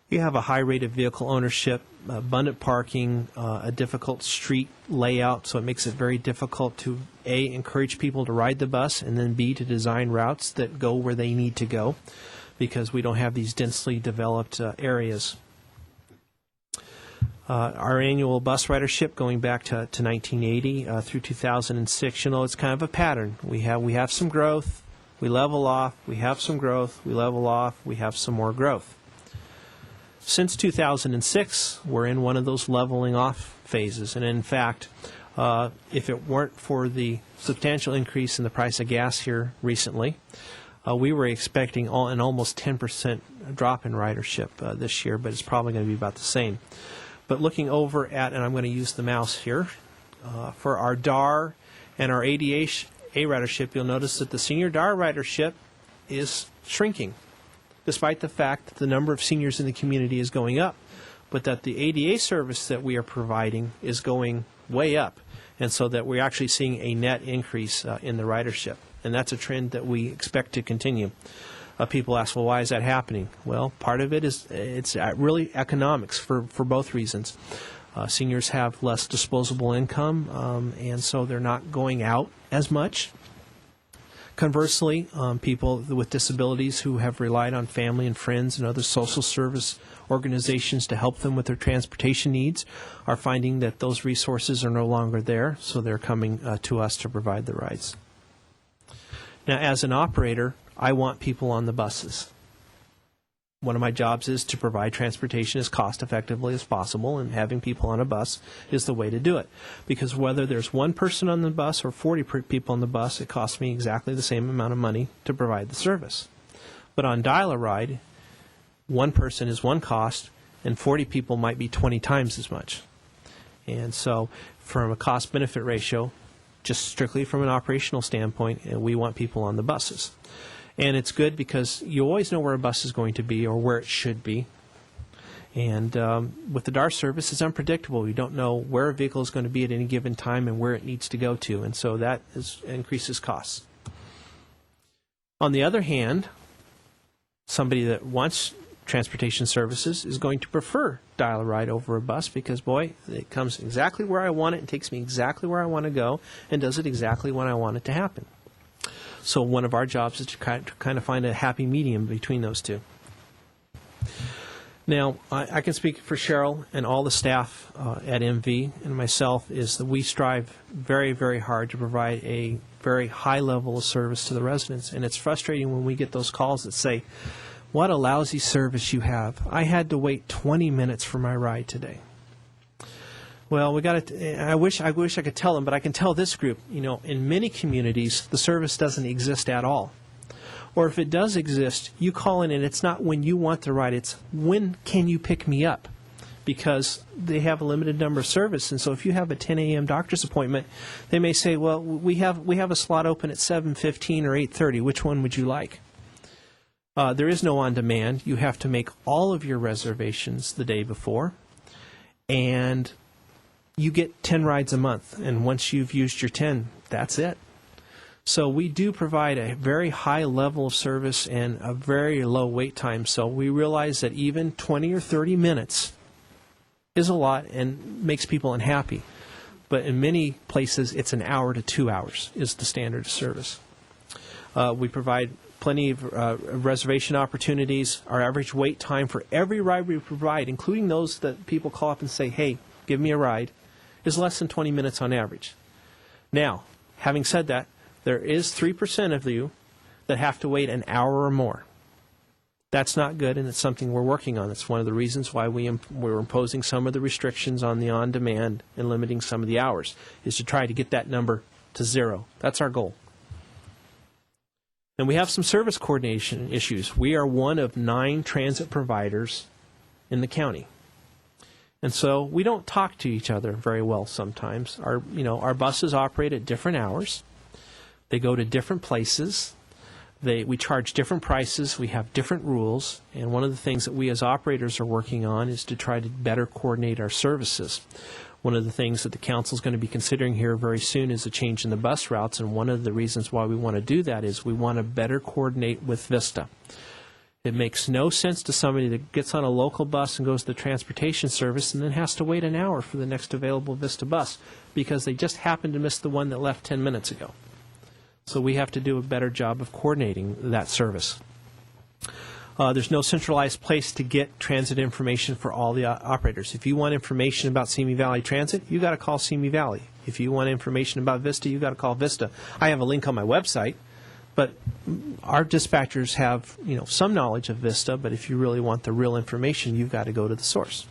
We have a high rate of vehicle ownership, abundant parking, a difficult street layout, so it makes it very difficult to, A, encourage people to ride the bus, and then, B, to design routes that go where they need to go, because we don't have these densely developed areas. Our annual bus ridership going back to 1980 through 2006, it's kind of a pattern. We have some growth, we level off, we have some growth, we level off, we have some more growth. Since 2006, we're in one of those leveling off phases, and in fact, if it weren't for the substantial increase in the price of gas here recently, we were expecting an almost 10% drop in ridership this year, but it's probably going to be about the same. But looking over at, and I'm going to use the mouse here, for our DAR and our ADA ridership, you'll notice that the senior DAR ridership is shrinking, despite the fact that the number of seniors in the community is going up, but that the ADA service that we are providing is going way up, and so that we're actually seeing a net increase in the ridership. And that's a trend that we expect to continue. People ask, well, why is that happening? Well, part of it is it's really economics for both reasons. Seniors have less disposable income, and so they're not going out as much. Conversely, people with disabilities who have relied on family and friends and other social service organizations to help them with their transportation needs are finding that those resources are no longer there, so they're coming to us to provide the rides. Now, as an operator, I want people on the buses. One of my jobs is to provide transportation as cost effectively as possible, and having people on a bus is the way to do it. Because whether there's one person on the bus or 40 people on the bus, it costs me exactly the same amount of money to provide the service. But on Dial-A-Ride, one person is one cost, and 40 people might be 20 times as much. And so from a cost-benefit ratio, just strictly from an operational standpoint, we want people on the buses. And it's good because you always know where a bus is going to be or where it should be. And with the DAR service, it's unpredictable. You don't know where a vehicle is going to be at any given time and where it needs to go to. And so that increases costs. On the other hand, somebody that wants transportation services is going to prefer Dial-A-Ride over a bus because, boy, it comes exactly where I want it and takes me exactly where I want to go and does it exactly when I want it to happen. So one of our jobs is to kind of find a happy medium between those two. Now, I can speak for Cheryl and all the staff at MV and myself is that we strive very, very hard to provide a very high level of service to the residents. And it's frustrating when we get those calls that say, what a lousy service you have. I had to wait 20 minutes for my ride today. Well, I wish I could tell them, but I can tell this group, in many communities, the service doesn't exist at all. Or if it does exist, you call in and it's not when you want the ride, it's when can you pick me up? Because they have a limited number of service, and so if you have a 10 a.m. doctor's appointment, they may say, well, we have a slot open at 7:15 or 8:30. Which one would you like? There is no on-demand. You have to make all of your reservations the day before, and you get 10 rides a month, and once you've used your 10, that's it. So we do provide a very high level of service and a very low wait time, so we realize that even 20 or 30 minutes is a lot and makes people unhappy. But in many places, it's an hour to 2 hours is the standard of service. We provide plenty of reservation opportunities. Our average wait time for every ride we provide, including those that people call up and say, hey, give me a ride, is less than 20 minutes on average. Now, having said that, there is 3% of you that have to wait an hour or more. That's not good, and it's something we're working on. It's one of the reasons why we're imposing some of the restrictions on the on-demand and limiting some of the hours, is to try to get that number to 0. That's our goal. And we have some service coordination issues. We are one of 9 transit providers in the county. And so we don't talk to each other very well sometimes. Our buses operate at different hours. They go to different places. We charge different prices. We have different rules. And one of the things that we as operators are working on is to try to better coordinate our services. One of the things that the council is going to be considering here very soon is a change in the bus routes. And one of the reasons why we want to do that is we want to better coordinate with Vista. It makes no sense to somebody that gets on a local bus and goes to the transportation service and then has to wait an hour for the next available Vista bus because they just happened to miss the one that left 10 minutes ago. So we have to do a better job of coordinating that service. There's no centralized place to get transit information for all the operators. If you want information about Simi Valley Transit, you got to call Simi Valley. If you want information about Vista, you got to call Vista. I have a link on my website, but our dispatchers have, some knowledge of Vista, but if you really want the real information, you've got to go to the source.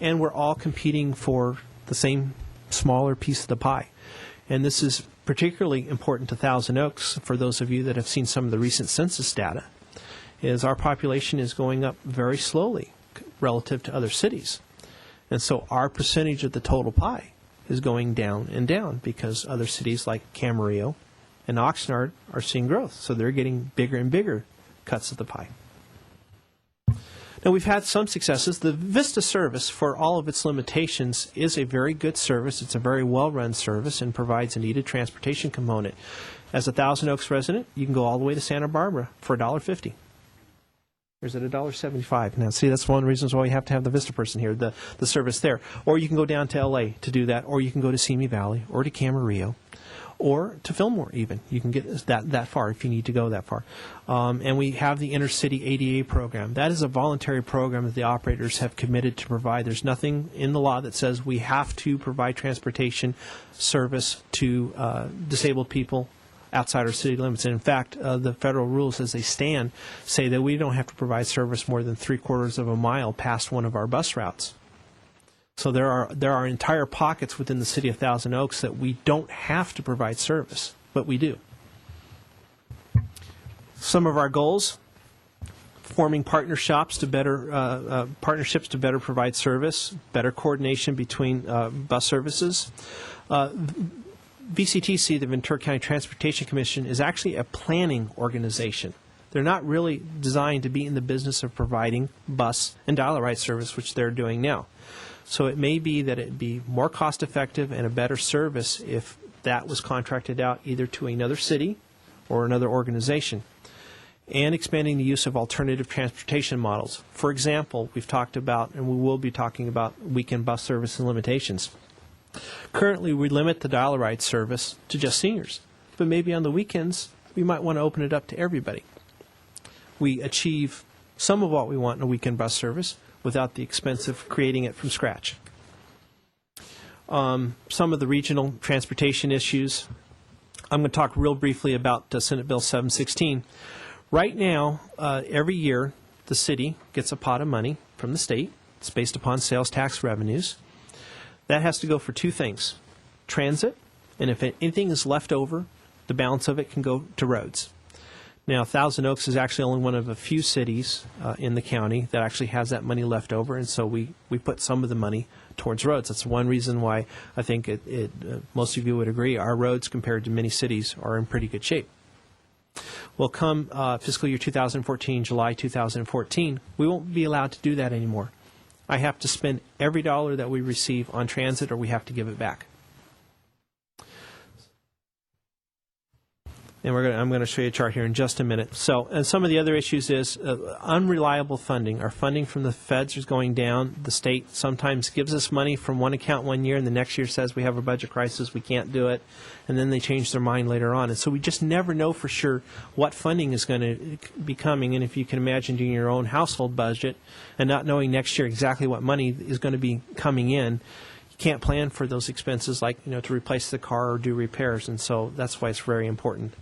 And we're all competing for the same smaller piece of the pie. And this is particularly important to Thousand Oaks, for those of you that have seen some of the recent census data, is our population is going up very slowly relative to other cities. And so our percentage of the total pie is going down and down because other cities like Camarillo and Oxnard are seeing growth. So they're getting bigger and bigger cuts of the pie. Now, we've had some successes. The Vista service, for all of its limitations, is a very good service. It's a very well-run service and provides a needed transportation component. As a Thousand Oaks resident, you can go all the way to Santa Barbara for $1.50. Or is it $1.75? Now, see, that's one of the reasons why you have to have the Vista person here, the service there. Or you can go down to L.A. to do that, or you can go to Simi Valley, or to Camarillo, or to Fillmore even. You can get that far if you need to go that far. And we have the Intercity ADA program. That is a voluntary program that the operators have committed to provide. There's nothing in the law that says we have to provide transportation service to disabled people outside our city limits. And in fact, the federal rules as they stand say that we don't have to provide service more than 3/4 of a mile past one of our bus routes. So there are entire pockets within the city of Thousand Oaks that we don't have to provide service, but we do. Some of our goals: forming partnerships to better provide service, better coordination between bus services. VCTC, the Ventura County Transportation Commission, is actually a planning organization. They're not really designed to be in the business of providing bus and dial-a-ride service, which they're doing now. So it may be that it'd be more cost-effective and a better service if that was contracted out either to another city or another organization. And expanding the use of alternative transportation models. For example, we've talked about, and we will be talking about, weekend bus service and limitations. Currently, we limit the dial-a-ride service to just seniors, but maybe on the weekends, we might want to open it up to everybody. We achieve some of what we want in a weekend bus service without the expense of creating it from scratch. Some of the regional transportation issues. I'm going to talk real briefly about Senate Bill 716. Right now, every year, the city gets a pot of money from the state. It's based upon sales tax revenues. That has to go for two things: transit, and if anything is left over, the balance of it can go to roads. Now, Thousand Oaks is actually only one of a few cities in the county that actually has that money left over, and so we put some of the money towards roads. That's one reason why I think most of you would agree our roads, compared to many cities, are in pretty good shape. Well, come fiscal year 2014, July 2014, we won't be allowed to do that anymore. I have to spend every dollar that we receive on transit, or we have to give it back. And I'm going to show you a chart here in just a minute. So, and some of the other issues is unreliable funding. Our funding from the feds is going down. The state sometimes gives us money from one account one year, and the next year says we have a budget crisis, we can't do it, and then they change their mind later on. And so we just never know for sure what funding is going to be coming. And if you can imagine doing your own household budget and not knowing next year exactly what money is going to be coming in, can't plan for those expenses, like to replace the car or do repairs, and so that's why it's very important.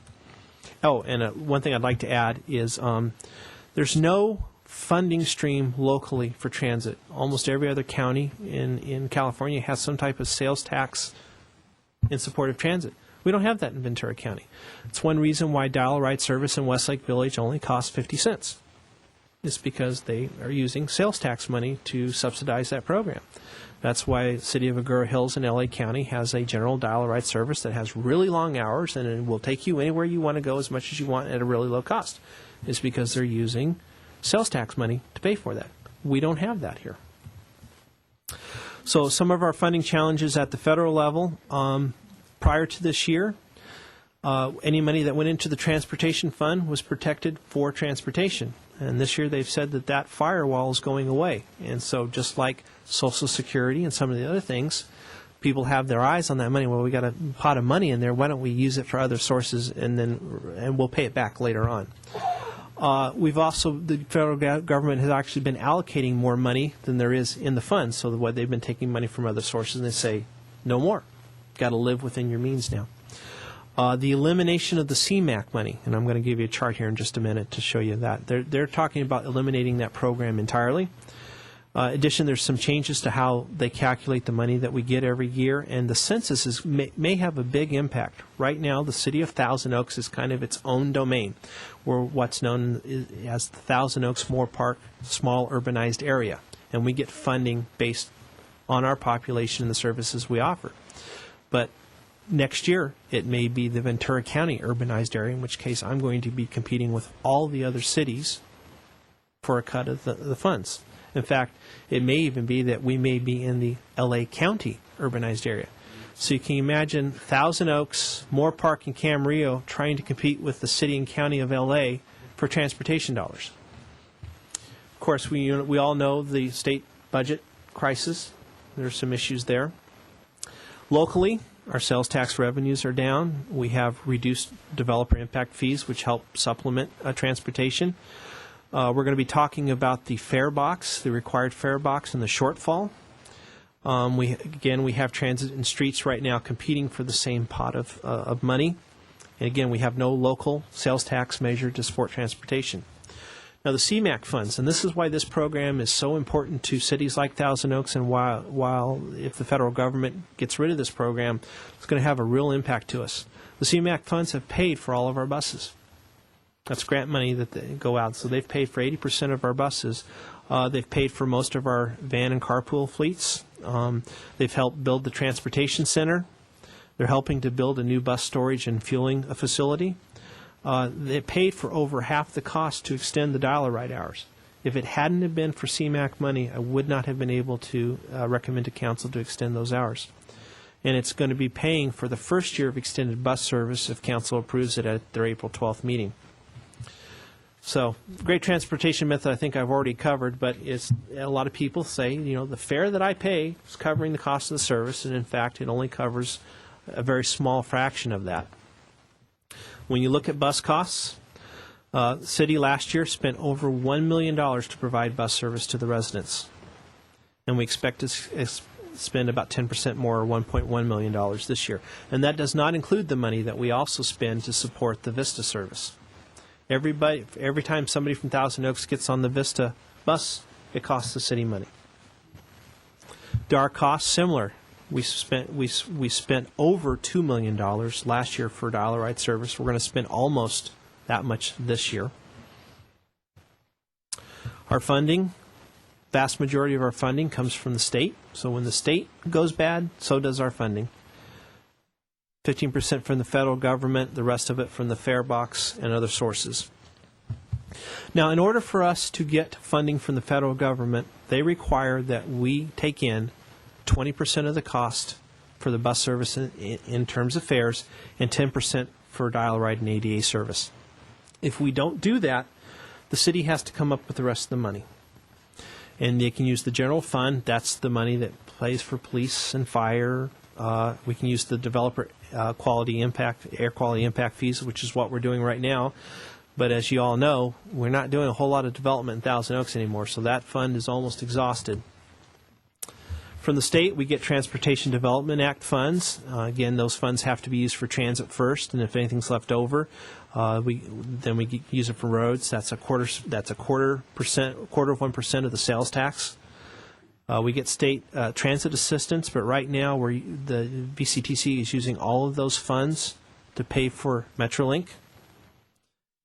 Oh, and one thing I'd like to add is there's no funding stream locally for transit. Almost every other county in California has some type of sales tax in support of transit. We don't have that in Ventura County. It's one reason why dial-a-ride service in Westlake Village only costs 50 cents. It's because they are using sales tax money to subsidize that program. That's why the City of Agoura Hills in LA County has a general dial-a-ride service that has really long hours, and it will take you anywhere you want to go as much as you want at a really low cost. It's because they're using sales tax money to pay for that. We don't have that here. So some of our funding challenges at the federal level, prior to this year, any money that went into the transportation fund was protected for transportation. And this year they've said that firewall is going away. And so just like Social Security and some of the other things, people have their eyes on that money. Well, we got a pot of money in there. Why don't we use it for other sources, and we'll pay it back later on. We've also, the federal government has actually been allocating more money than there is in the funds. So what they've been taking money from other sources, and they say, no more. Got to live within your means now. The elimination of the CMAQ money, and I'm going to give you a chart here in just a minute to show you that. They're talking about eliminating that program entirely. In addition, there's some changes to how they calculate the money that we get every year, and the census may have a big impact. Right now, the city of Thousand Oaks is kind of its own domain. We're what's known as the Thousand Oaks Moorpark Small Urbanized Area, and we get funding based on our population and the services we offer. But next year, it may be the Ventura County urbanized area, in which case I'm going to be competing with all the other cities for a cut of the funds. In fact, it may even be that we may be in the L.A. County urbanized area. So you can imagine Thousand Oaks, Moorpark, and Camarillo trying to compete with the city and county of L.A. for transportation dollars. Of course, we all know the state budget crisis. There's some issues there. Locally, our sales tax revenues are down. We have reduced developer impact fees, which help supplement transportation. We're going to be talking about the fare box, the required fare box, and the shortfall. We have transit and streets right now competing for the same pot of money. And again, we have no local sales tax measure to support transportation. Now, the CMAQ funds, and this is why this program is so important to cities like Thousand Oaks, and while if the federal government gets rid of this program, it's going to have a real impact to us. The CMAQ funds have paid for all of our buses. That's grant money that they go out. So they've paid for 80% of our buses. They've paid for most of our van and carpool fleets. They've helped build the transportation center. They're helping to build a new bus storage and fueling facility. They paid for over half the cost to extend the dial-a-ride hours. If it hadn't have been for CMAQ money, I would not have been able to recommend to council to extend those hours. And it's going to be paying for the first year of extended bus service if council approves it at their April 12th meeting. So, great transportation method I think I've already covered, but it's, a lot of people say, the fare that I pay is covering the cost of the service, and in fact, it only covers a very small fraction of that. When you look at bus costs, the city last year spent over $1 million to provide bus service to the residents, and we expect to spend about 10% more, or $1.1 million this year. And that does not include the money that we also spend to support the Vista service. Every time somebody from Thousand Oaks gets on the Vista bus, it costs the city money. Our costs similar. We spent over $2 million last year for dial-a-ride service. We're going to spend almost that much this year. Our funding, vast majority of our funding comes from the state. So when the state goes bad, so does our funding. 15% from the federal government, the rest of it from the fare box and other sources. Now, in order for us to get funding from the federal government, they require that we take in 20% of the cost for the bus service in terms of fares and 10% for dial-a-ride and ADA service. If we don't do that, the city has to come up with the rest of the money. And they can use the general fund. That's the money that pays for police and fire. We can use the developer air quality impact fees, which is what we're doing right now. But as you all know, we're not doing a whole lot of development in Thousand Oaks anymore, so that fund is almost exhausted. From the state, we get Transportation Development Act funds. Again, those funds have to be used for transit first, and if anything's left over, we use it for roads. That's a quarter of 1% of the sales tax. We get state transit assistance, but right now the VCTC is using all of those funds to pay for Metrolink.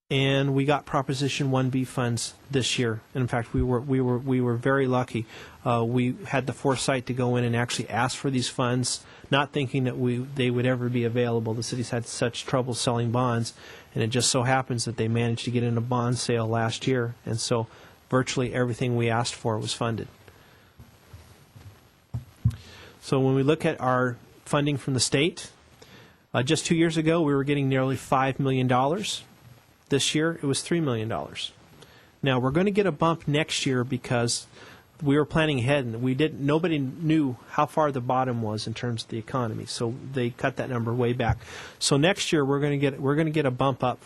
And we got Proposition 1B funds this year. And in fact, we were very lucky. We had the foresight to go in and actually ask for these funds, not thinking that they would ever be available. The city's had such trouble selling bonds, and it just so happens that they managed to get in a bond sale last year, and so virtually everything we asked for was funded. So when we look at our funding from the state, just 2 years ago we were getting nearly $5 million. This year it was $3 million. Now we're going to get a bump next year because we were planning ahead, and nobody knew how far the bottom was in terms of the economy, so they cut that number way back. So next year we're going to get a bump up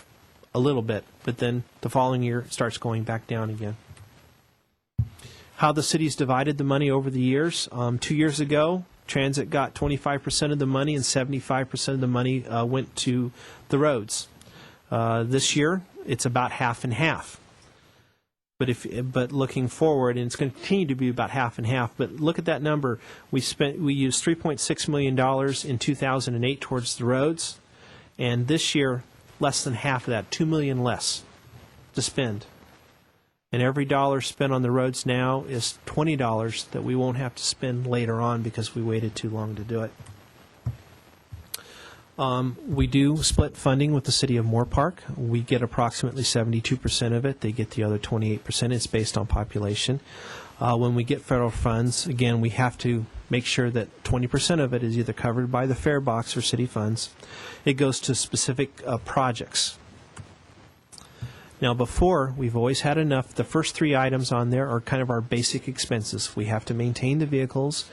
a little bit, but then the following year it starts going back down again. How the city's divided the money over the years. 2 years ago, transit got 25% of the money and 75% of the money went to the roads. This year, it's about half and half. But looking forward, and it's going to continue to be about half and half. But look at that number. We used $3.6 million in 2008 towards the roads, and this year, less than half of that, $2 million less to spend. And every dollar spent on the roads now is $20 that we won't have to spend later on because we waited too long to do it. We do split funding with the city of Moore Park. We get approximately 72% of it. They get the other 28%. It's based on population. When we get federal funds, again, we have to make sure that 20% of it is either covered by the fare box or city funds. It goes to specific projects. Now, before, we've always had enough. The first three items on there are kind of our basic expenses. We have to maintain the vehicles,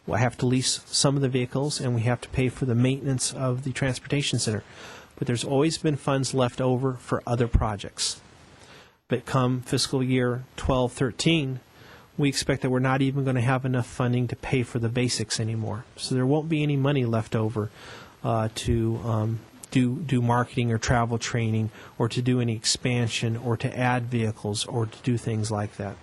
we have to lease some of the vehicles, and we have to pay for the maintenance of the transportation center. But there's always been funds left over for other projects. But come fiscal year 12-13, we expect that we're not even going to have enough funding to pay for the basics anymore. So there won't be any money left over to do marketing or travel training, or to do any expansion, or to add vehicles, or to do things like that.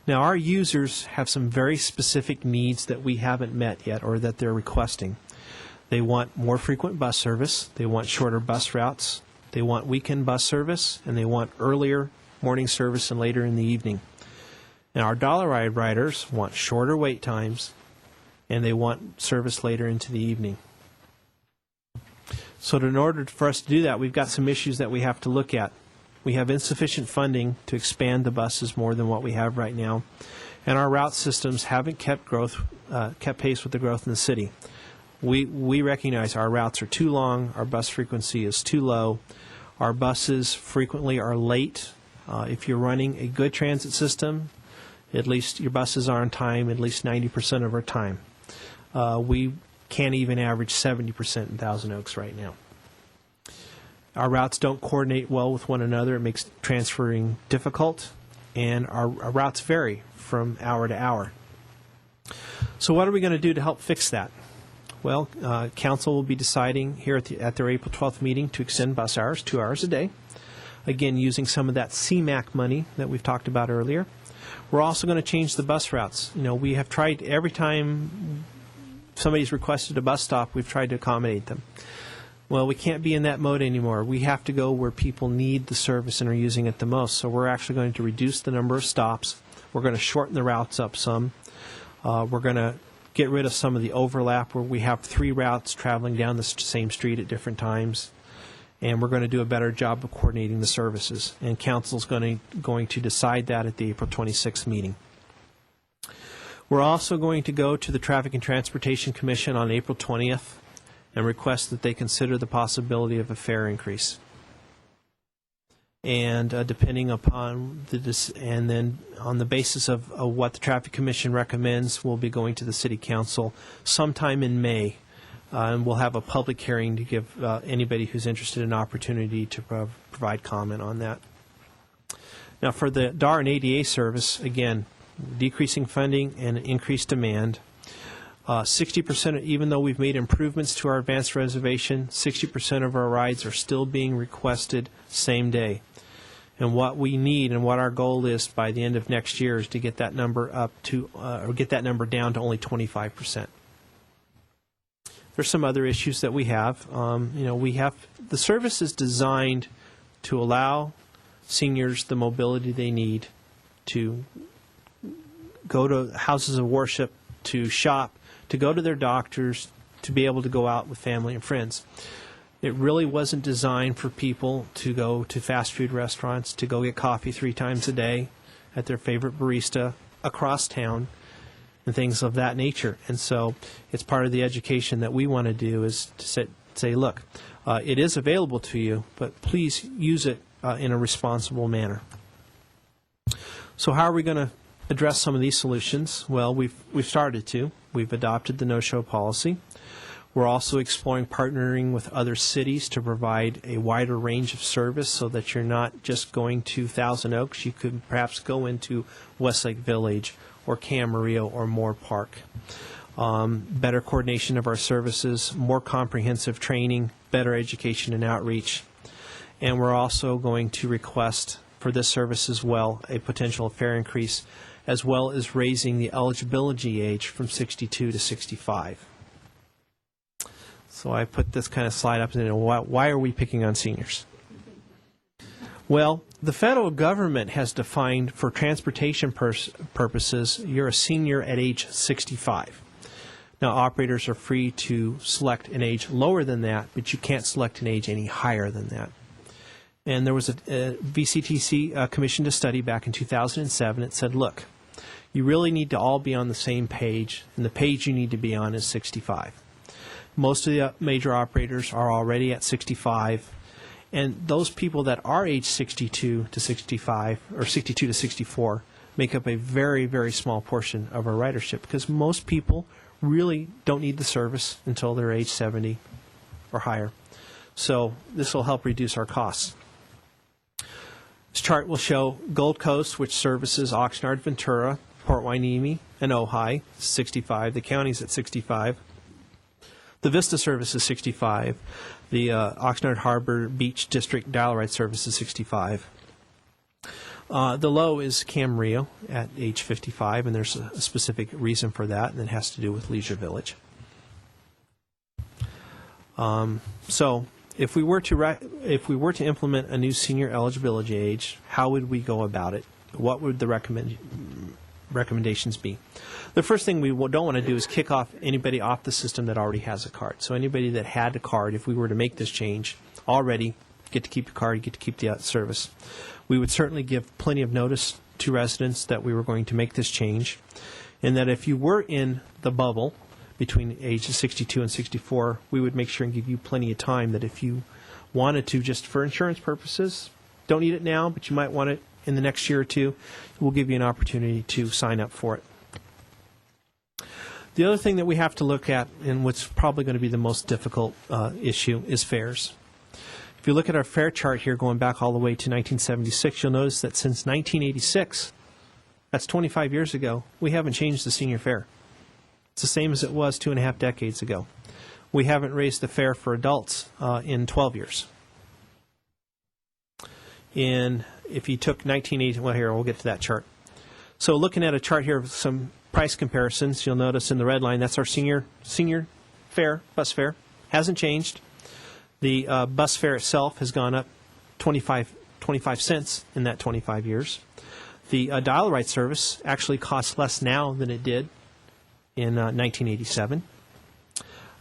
Now, our users have some very specific needs that we haven't met yet, or that they're requesting. They want more frequent bus service, they want shorter bus routes, they want weekend bus service, and they want earlier morning service and later in the evening. And our Dollar Ride riders want shorter wait times, and they want service later into the evening. So in order for us to do that, we've got some issues that we have to look at. We have insufficient funding to expand the buses more than what we have right now, and our route systems haven't kept pace with the growth in the city. We recognize our routes are too long, our bus frequency is too low, our buses frequently are late. If you're running a good transit system, at least your buses are on time at least 90% of our time. We can't even average 70% in Thousand Oaks right now. Our routes don't coordinate well with one another. It makes transferring difficult, and our routes vary from hour to hour. So what are we going to do to help fix that? Well, Council will be deciding here at their April 12th meeting to extend bus hours 2 hours a day, again using some of that CMAQ money that we've talked about earlier. We're also going to change the bus routes. You know, we have tried every time somebody's requested a bus stop, we've tried to accommodate them. Well, we can't be in that mode anymore. We have to go where people need the service and are using it the most. So we're actually going to reduce the number of stops. We're going to shorten the routes up some. We're going to get rid of some of the overlap where we have 3 routes traveling down the same street at different times. And we're going to do a better job of coordinating the services. And Council's going to decide that at the April 26th meeting. We're also going to go to the Traffic and Transportation Commission on April 20th and request that they consider the possibility of a fare increase. And depending upon and then on the basis of what the Traffic Commission recommends, we'll be going to the City Council sometime in May, and we'll have a public hearing to give anybody who's interested an opportunity to provide comment on that. Now, for the DAR and ADA service, again, decreasing funding and increased demand. 60%, even though we've made improvements to our advanced reservation, 60% of our rides are still being requested same day. And what we need and what our goal is by the end of next year is to get that number up to, or get that number down to only 25%. There's some other issues that we have. The service is designed to allow seniors the mobility they need to go to houses of worship, to shop, to go to their doctors, to be able to go out with family and friends. It really wasn't designed for people to go to fast food restaurants, to go get coffee 3 times a day at their favorite barista across town, and things of that nature. And so it's part of the education that we want to do is to say, look, it is available to you, but please use it in a responsible manner. So how are we going to address some of these solutions? Well, we've started to. We've adopted the no-show policy. We're also exploring partnering with other cities to provide a wider range of service so that you're not just going to Thousand Oaks. You could perhaps go into Westlake Village or Camarillo or Moore Park. Better coordination of our services, more comprehensive training, better education and outreach. And we're also going to request for this service as well a potential fare increase, as well as raising the eligibility age from 62 to 65. So I put this kind of slide up and why are we picking on seniors? Well, the federal government has defined for transportation purposes, you're a senior at age 65. Now, operators are free to select an age lower than that, but you can't select an age any higher than that. And there was a VCTC commissioned a study back in 2007. It said, look, you really need to all be on the same page, and the page you need to be on is 65. Most of the major operators are already at 65, and those people that are age 62 to 65 or 62 to 64 make up a very, very small portion of our ridership, because most people really don't need the service until they're age 70 or higher. So this will help reduce our costs. This chart will show Gold Coast, which services Oxnard, Ventura, Port Hueneme, and Ojai, 65. The county's at 65. The Vista service is 65. The Oxnard Harbor Beach District Dial-A-Ride service is 65. The low is Camarillo at age 55, and there's a specific reason for that, and it has to do with Leisure Village. So if we were to implement a new senior eligibility age, how would we go about it? What would the recommendations be? The first thing we don't want to do is kick off anybody off the system that already has a card. So anybody that had a card, if we were to make this change already, get to keep your card, you get to keep the service. We would certainly give plenty of notice to residents that we were going to make this change, and that if you were in the bubble between ages 62 and 64, we would make sure and give you plenty of time that if you wanted to, just for insurance purposes, don't need it now, but you might want it in the next year or two, we'll give you an opportunity to sign up for it. The other thing that we have to look at, and what's probably going to be the most difficult issue, is fares. If you look at our fare chart here going back all the way to 1976, you'll notice that since 1986, that's 25 years ago, we haven't changed the senior fare. It's the same as it was 2.5 decades ago. We haven't raised the fare for adults in 12 years. And if you took 1980, well, here, we'll get to that chart. So looking at a chart here of some price comparisons, you'll notice in the red line, that's our senior fare, bus fare. Hasn't changed. The bus fare itself has gone up 25 cents in that 25 years. The dial-a-ride service actually costs less now than it did in 1987.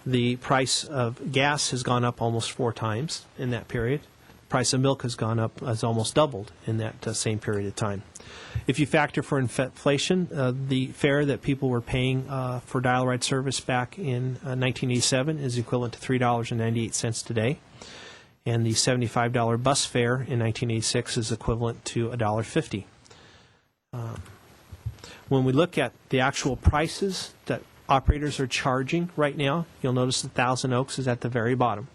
The price of gas has gone up almost 4 times in that period. The price of milk has gone up, has almost doubled in that same period of time. If you factor for inflation, the fare that people were paying for dial-a-ride service back in 1987 is equivalent to $3.98 today. And the $75 bus fare in 1986 is equivalent to $1.50. When we look at the actual prices that operators are charging right now, you'll notice that Thousand Oaks is at the very bottom.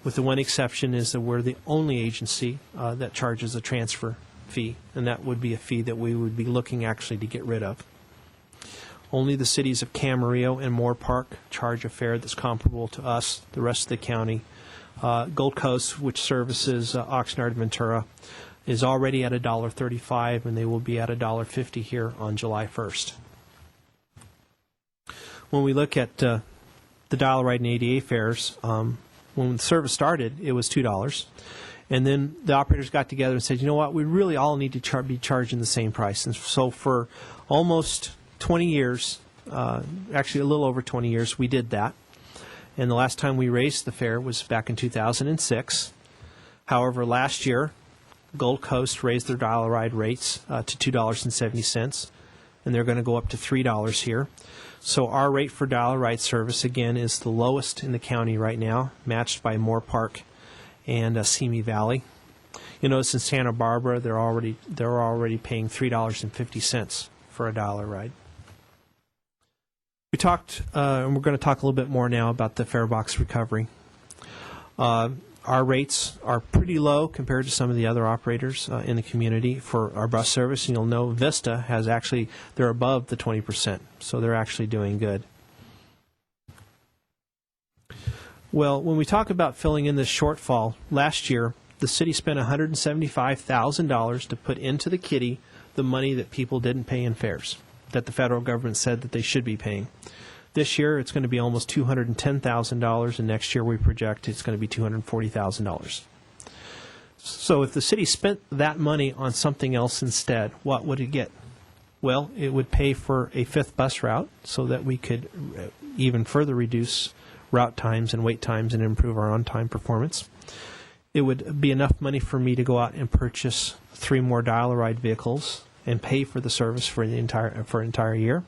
With the one exception is that we're the only agency that charges a transfer fee, and that would be a fee that we would be looking actually to get rid of. Only the cities of Camarillo and Moore Park charge a fare that's comparable to us, the rest of the county. Gold Coast, which services Oxnard and Ventura, is already at $1.35, and they will be at $1.50 here on July 1st. When we look at the dial-a-ride and ADA fares, when the service started, it was $2. And then the operators got together and said, you know what, we really all need to be charging the same price. And so for almost 20 years, actually a little over 20 years, we did that. And the last time we raised the fare was back in 2006. However, last year, Gold Coast raised their dial-a-ride rates to $2.70, and they're going to go up to $3 here. So our rate for dial-a-ride service, again, is the lowest in the county right now, matched by Moore Park and Simi Valley. You notice in Santa Barbara, they're already paying $3.50 for a dial-a-ride. We talked, and we're going to talk a little bit more now about the fare box recovery. Our rates are pretty low compared to some of the other operators in the community for our bus service. And you'll know Vista has actually, they're above the 20%, so they're actually doing good. Well, when we talk about filling in this shortfall, last year the city spent $175,000 to put into the kitty the money that people didn't pay in fares, that the federal government said that they should be paying. This year it's going to be almost $210,000, and next year we project it's going to be $240,000. So if the city spent that money on something else instead, what would it get? Well, it would pay for a fifth bus route so that we could even further reduce route times and wait times and improve our on-time performance. It would be enough money for me to go out and purchase 3 more dial-a-ride vehicles and pay for the service for an entire year.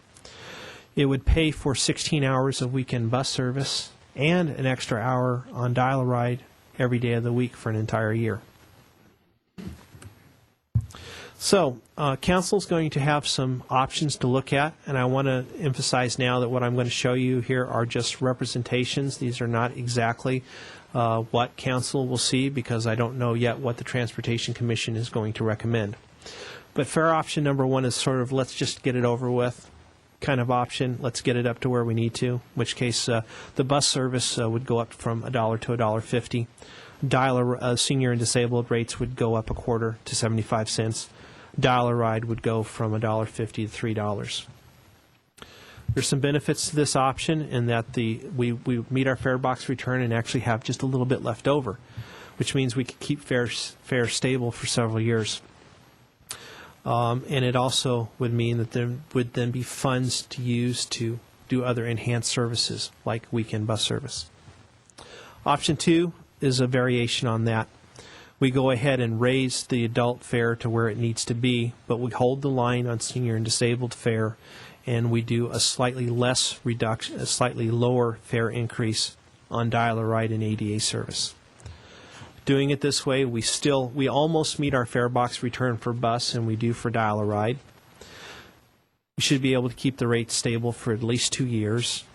It would pay for 16 hours of weekend bus service and an extra hour on dial-a-ride every day of the week for an entire year. So, Council's going to have some options to look at, and I want to emphasize now that what I'm going to show you here are just representations. These are not exactly what Council will see, because I don't know yet what the Transportation Commission is going to recommend. But fare option number 1 is sort of let's just get it over with kind of option. Let's get it up to where we need to, in which case the bus service would go up from $1 to $1.50. Senior and disabled rates would go up a quarter to 75 cents. Dial-a-ride would go from $1.50 to $3. There's some benefits to this option in that we meet our fare box return and actually have just a little bit left over, which means we can keep fares stable for several years. And it also would mean that there would then be funds to use to do other enhanced services like weekend bus service. Option 2 is a variation on that. We go ahead and raise the adult fare to where it needs to be, but we hold the line on senior and disabled fare, and we do a slightly less reduction, a slightly lower fare increase on dial-a-ride and ADA service. Doing it this way, we almost meet our fare box return for bus, and we do for dial-a-ride. We should be able to keep the rate stable for at least 2 years.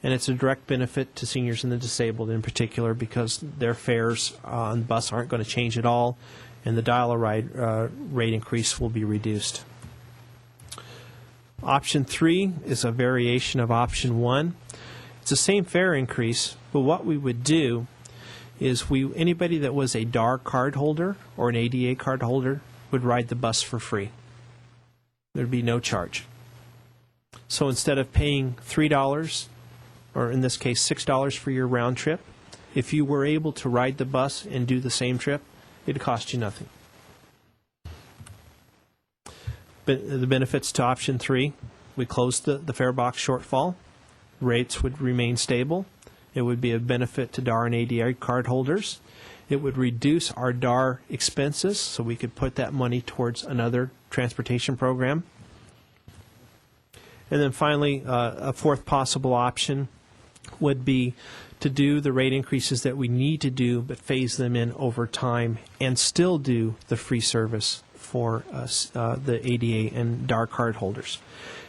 And it's a direct benefit to seniors and the disabled in particular, because their fares on the bus aren't going to change at all, and the dial-a-ride rate increase will be reduced. Option 3 is a variation of option 1. It's the same fare increase, but what we would do is anybody that was a DAR card holder or an ADA card holder would ride the bus for free. There'd be no charge. So instead of paying $3, or in this case $6 for your round trip, if you were able to ride the bus and do the same trip, it'd cost you nothing. But the benefits to option 3, we close the fare box shortfall. Rates would remain stable. It would be a benefit to DAR and ADA card holders. It would reduce our DAR expenses, so we could put that money towards another transportation program. And then finally, a fourth possible option would be to do the rate increases that we need to do, but phase them in over time and still do the free service for the ADA and DAR card holders.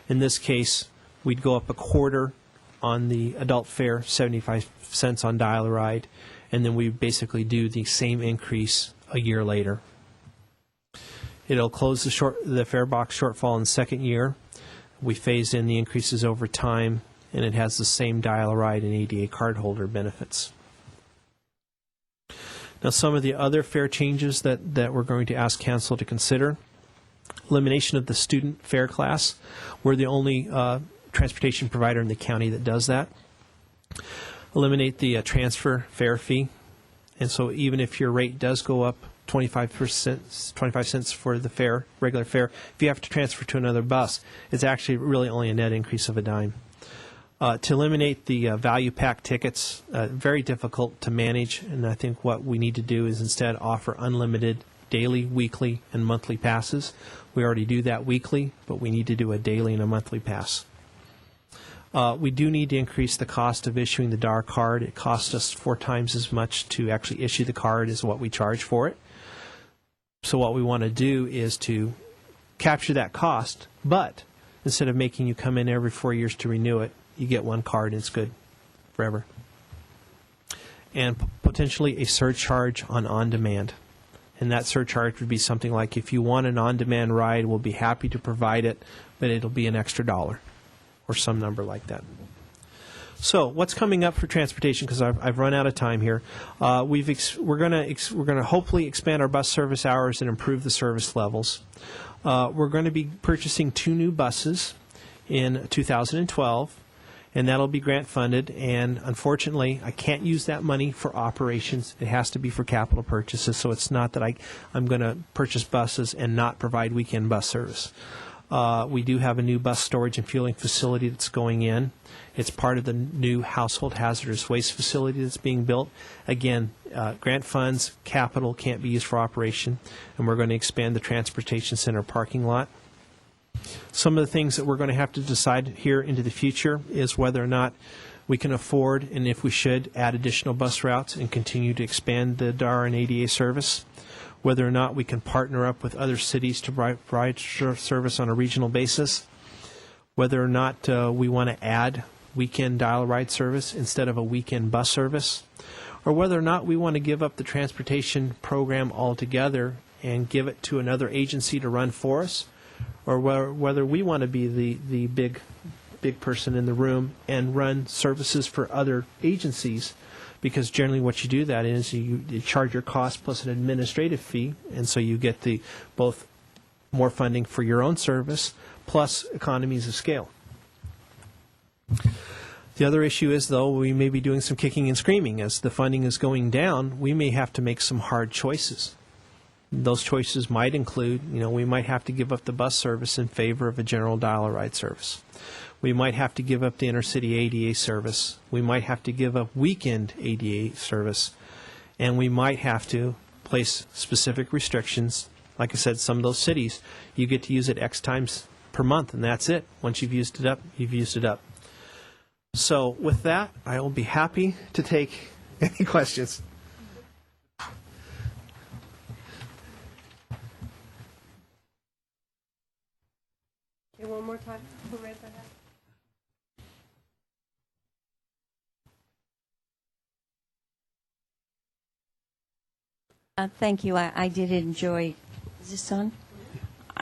In this case, we'd go up a quarter on the adult fare, 75 cents on dial-a-ride, and then we basically do the same increase a year later. It'll close the fare box shortfall in the second year. We phase in the increases over time, and it has the same dial-a-ride and ADA cardholder benefits. Now, some of the other fare changes that we're going to ask Council to consider: elimination of the student fare class. We're the only transportation provider in the county that does that. Eliminate the transfer fare fee, and so even if your rate does go up 25 cents for the fare, regular fare, if you have to transfer to another bus, it's actually really only a net increase of a dime. To eliminate the value pack tickets, very difficult to manage, and I think what we need to do is instead offer unlimited daily, weekly, and monthly passes. We already do that weekly, but we need to do a daily and a monthly pass. We do need to increase the cost of issuing the DAR card. It costs us 4 times as much to actually issue the card as what we charge for it. So what we want to do is to capture that cost, but instead of making you come in every 4 years to renew it, You get one card and it's good forever. And potentially a surcharge on on-demand. And that surcharge would be something like, if you want an on-demand ride, we'll be happy to provide it, but it'll be an extra $1 or some number like that. So what's coming up for transportation? Because I've run out of time here. We're going to hopefully expand our bus service hours and improve the service levels. We're going to be purchasing 2 new buses in 2012. And that'll be grant funded, and unfortunately, I can't use that money for operations. It has to be for capital purchases, so it's not that I'm going to purchase buses and not provide weekend bus service. We do have a new bus storage and fueling facility that's going in. It's part of the new household hazardous waste facility that's being built. Again, grant funds, capital can't be used for operation, and we're going to expand the transportation center parking lot. Some of the things that we're going to have to decide here into the future is whether or not we can afford, and if we should, add additional bus routes and continue to expand the DAR and ADA service, whether or not we can partner up with other cities to provide service on a regional basis, whether or not we want to add weekend dial-a-ride service instead of a weekend bus service, or whether or not we want to give up the transportation program altogether and give it to another agency to run for us, or whether we want to be the big person in the room and run services for other agencies, because generally what you do that is you charge your cost plus an administrative fee, and so you get both more funding for your own service plus economies of scale. The other issue is, though, we may be doing some kicking and screaming. As the funding is going down, we may have to make some hard choices. Those choices might include, we might have to give up the bus service in favor of a general dial-a-ride service. We might have to give up the intercity ADA service. We might have to give up weekend ADA service. And we might have to place specific restrictions. Like I said, some of those cities, you get to use it X times per month, and that's it. Once you've used it up, you've used it up. So with that, I will be happy to take any questions. Okay, one more time. Who raised their hand? Thank you. I did enjoy. Is this on?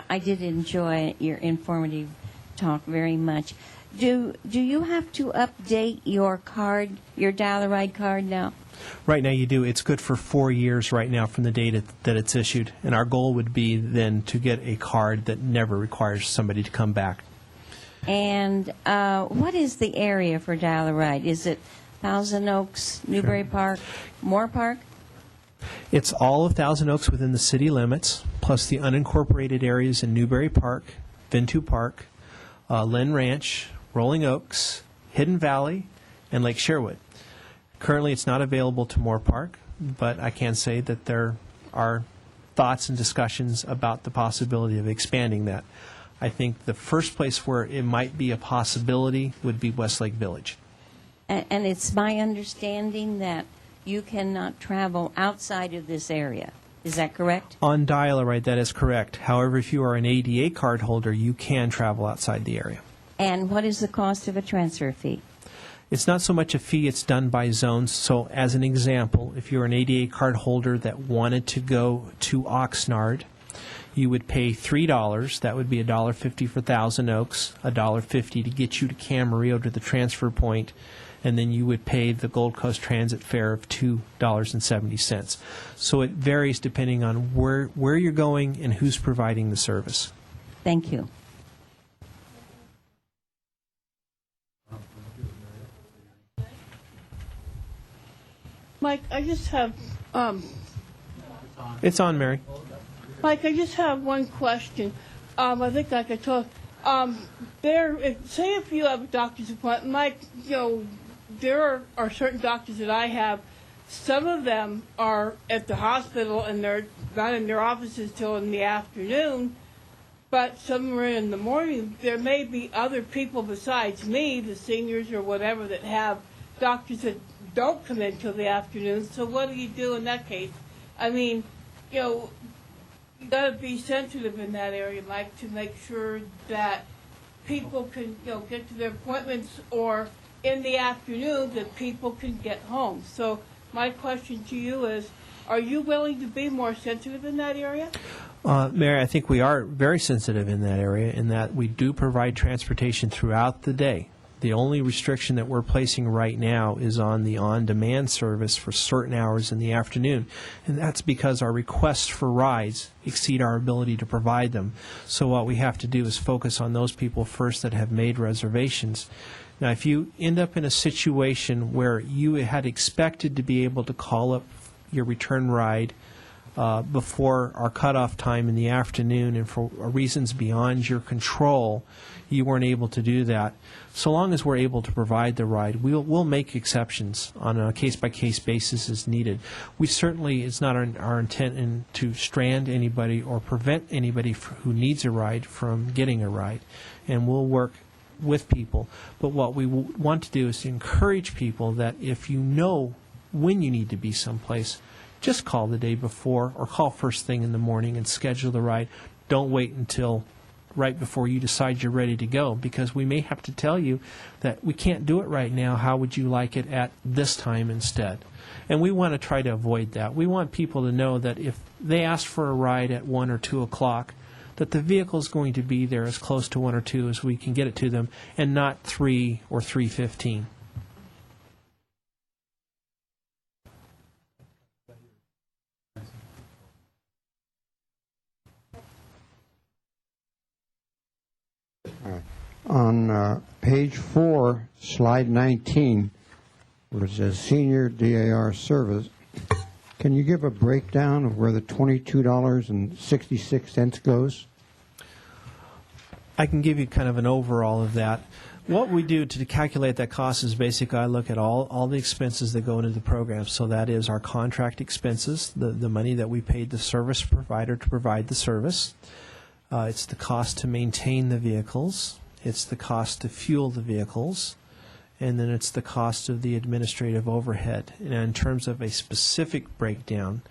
I did enjoy your informative talk very much. Do you have to update your card, your dial-a-ride card now? Right now you do. It's good for 4 years right now from the date that it's issued. And our goal would be then to get a card that never requires somebody to come back. And what is the area for dial-a-ride? Is it Thousand Oaks, Newbury Park, Moore Park? It's all of Thousand Oaks within the city limits, plus the unincorporated areas in Newbury Park, Ventu Park, Lynn Ranch, Rolling Oaks, Hidden Valley, and Lake Sherwood. Currently, it's not available to Moore Park, but I can say that there are thoughts and discussions about the possibility of expanding that. I think the first place where it might be a possibility would be Westlake Village. And it's my understanding that you cannot travel outside of this area. Is that correct? On dial-a-ride, that is correct. However, if you are an ADA card holder, you can travel outside the area. And what is the cost of a transfer fee? It's not so much a fee, it's done by zones. So as an example, if you're an ADA card holder that wanted to go to Oxnard, you would pay $3. That would be $1.50 for Thousand Oaks, $1.50 to get you to Camarillo to the transfer point, and then you would pay the Gold Coast Transit fare of $2.70. So it varies depending on where you're going and who's providing the service. Thank you. Mike, I just have, It's on, Mary. Mike, I just have one question. I think I could talk. Say if you have a doctor's appointment, Mike, there are certain doctors that I have. Some of them are at the hospital and they're not in their offices till in the afternoon, but some are in the morning. There may be other people besides me, the seniors or whatever, that have doctors that don't come in till the afternoon. So what do you do in that case? I mean, you got to be sensitive in that area, Mike, to make sure that people can, get to their appointments, or in the afternoon that people can get home. So my question to you is, are you willing to be more sensitive in that area? Mary, I think we are very sensitive in that area in that we do provide transportation throughout the day. The only restriction that we're placing right now is on the on-demand service for certain hours in the afternoon, and that's because our requests for rides exceed our ability to provide them. So what we have to do is focus on those people first that have made reservations. Now, if you end up in a situation where you had expected to be able to call up your return ride before our cutoff time in the afternoon, and for reasons beyond your control, you weren't able to do that. So long as we're able to provide the ride, we'll make exceptions on a case-by-case basis as needed. We certainly, it's not our intent to strand anybody or prevent anybody who needs a ride from getting a ride, and we'll work with people. But what we want to do is to encourage people that if you know when you need to be someplace, just call the day before or call first thing in the morning and schedule the ride. Don't wait until right before you decide you're ready to go, because we may have to tell you that we can't do it right now. How would you like it at this time instead? And we want to try to avoid that. We want people to know that if they ask for a ride at 1 or 2 o'clock, that the vehicle is going to be there as close to 1 or 2 as we can get it to them, and not 3 or 3:15. On page 4, slide 19, where it says senior DAR service, can you give a breakdown of where the $22.66 goes? I can give you kind of an overall of that. What we do to calculate that cost is basically I look at all the expenses that go into the program. So that is our contract expenses, the money that we paid the service provider to provide the service. It's the cost to maintain the vehicles. It's the cost to fuel the vehicles. And then it's the cost of the administrative overhead. And in terms of a specific breakdown,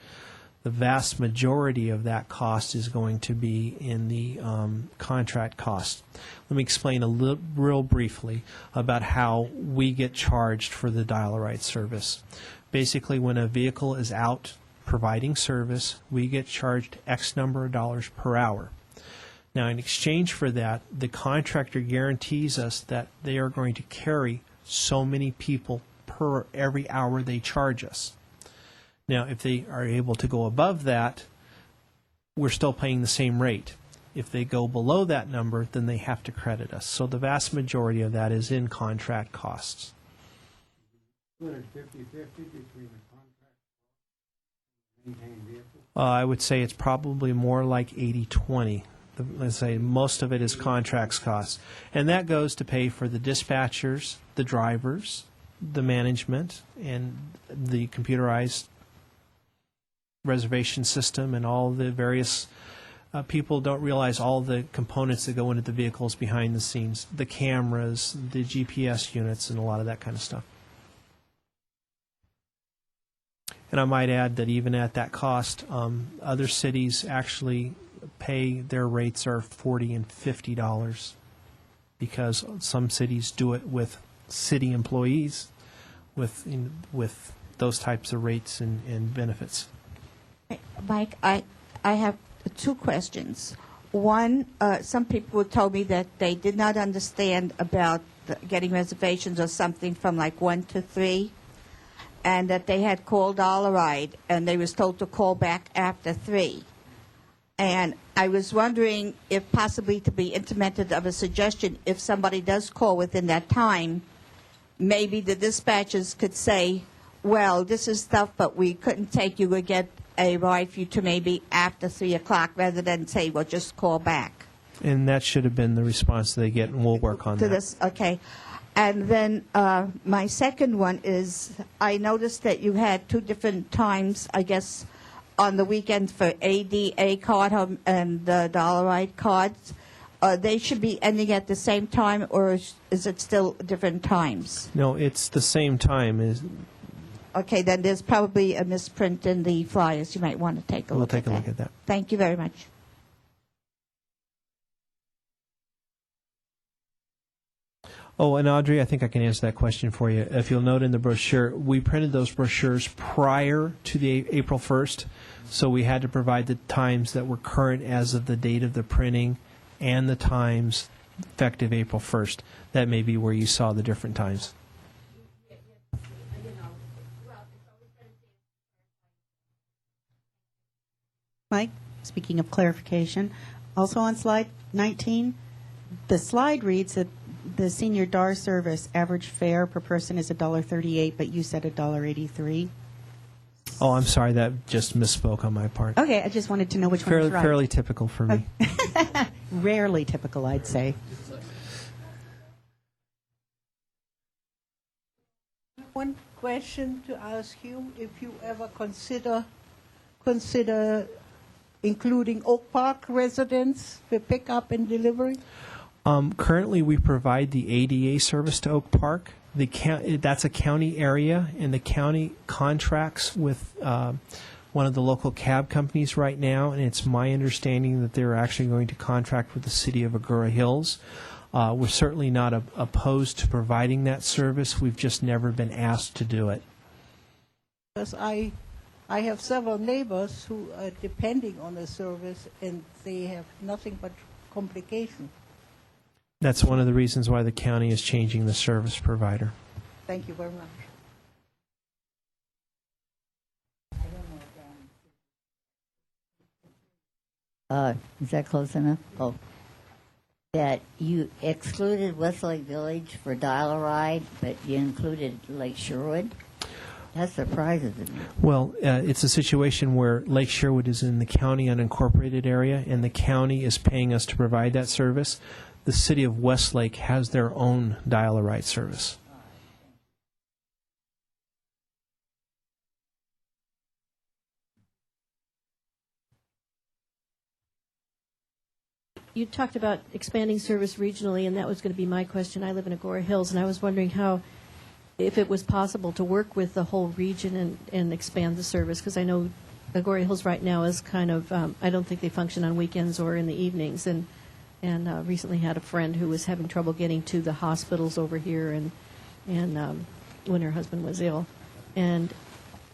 the vast majority of that cost is going to be in the contract cost. Let me explain real briefly about how we get charged for the Dial-A-Ride service. Basically, when a vehicle is out providing service, we get charged X number of dollars per hour. Now, in exchange for that, the contractor guarantees us that they are going to carry so many people per every hour they charge us. Now, if they are able to go above that, we're still paying the same rate. If they go below that number, then they have to credit us. So the vast majority of that is in contract costs. Split it 50-50 between the contract and maintained vehicle? I would say it's probably more like 80-20. Let's say most of it is contracts costs. And that goes to pay for the dispatchers, the drivers, the management, and the computerized reservation system, and all the various people don't realize all the components that go into the vehicles behind the scenes, the cameras, the GPS units, and a lot of that kind of stuff. And I might add that even at that cost, other cities actually pay, their rates are $40 and $50, because some cities do it with city employees with those types of rates and benefits. Mike, I have 2 questions. One, some people told me that they did not understand about getting reservations or something from like 1 to 3, and that they had called Dial-A-Ride and they was told to call back after 3. And I was wondering if possibly to be implemented of a suggestion, if somebody does call within that time, maybe the dispatchers could say, well, this is stuff, but we couldn't take you to get a ride for you to maybe after 3 o'clock, rather than say, well, just call back. And that should have been the response they get, and we'll work on To that. this, okay. And then my second one is, I noticed that you had 2 different times, I guess, on the weekend for ADA card and the Dial-A-Ride cards. They should be ending at the same time, or is it still different times? No, it's the same time. Okay, then there's probably a misprint in the flyers. You might want to take a We'll look take at a that. look at that. Thank you very much. Oh, and Audrey, I think I can answer that question for you. If you'll note in the brochure, we printed those brochures prior to the April 1st, so we had to provide the times that were current as of the date of the printing and the times effective April 1st. That may be where you saw the different times. Mike, speaking of clarification, also on slide 19, the slide reads that the senior DAR service average fare per person is $1.38, but you said $1.83. Oh, I'm sorry, that just misspoke on my part. Okay, I just wanted to know which one was right. Fairly typical for me. Rarely typical, I'd say. One question to ask you: if you ever consider including Oak Park residents for pickup and delivery? Currently, we provide the ADA service to Oak Park. That's a county area, and the county contracts with one of the local cab companies right now, and it's my understanding that they're actually going to contract with the city of Agoura Hills. We're certainly not opposed to providing that service. We've just never been asked to do it. Because I have several neighbors who are depending on the service, and they have nothing but complication. That's one of the reasons why the county is changing the service provider. Thank you very much. Is that close enough? Oh. That you excluded Westlake Village for Dial-A-Ride, but you included Lake Sherwood? That surprises me. Well, it's a situation where Lake Sherwood is in the county unincorporated area, and the county is paying us to provide that service. The city of Westlake has their own Dial-A-Ride service. You talked about expanding service regionally, and that was going to be my question. I live in Agoura Hills, and I was wondering if it was possible to work with the whole region and expand the service, because I know Agoura Hills right now is kind of, I don't think they function on weekends or in the evenings, and recently had a friend who was having trouble getting to the hospitals over here and when her husband was ill. And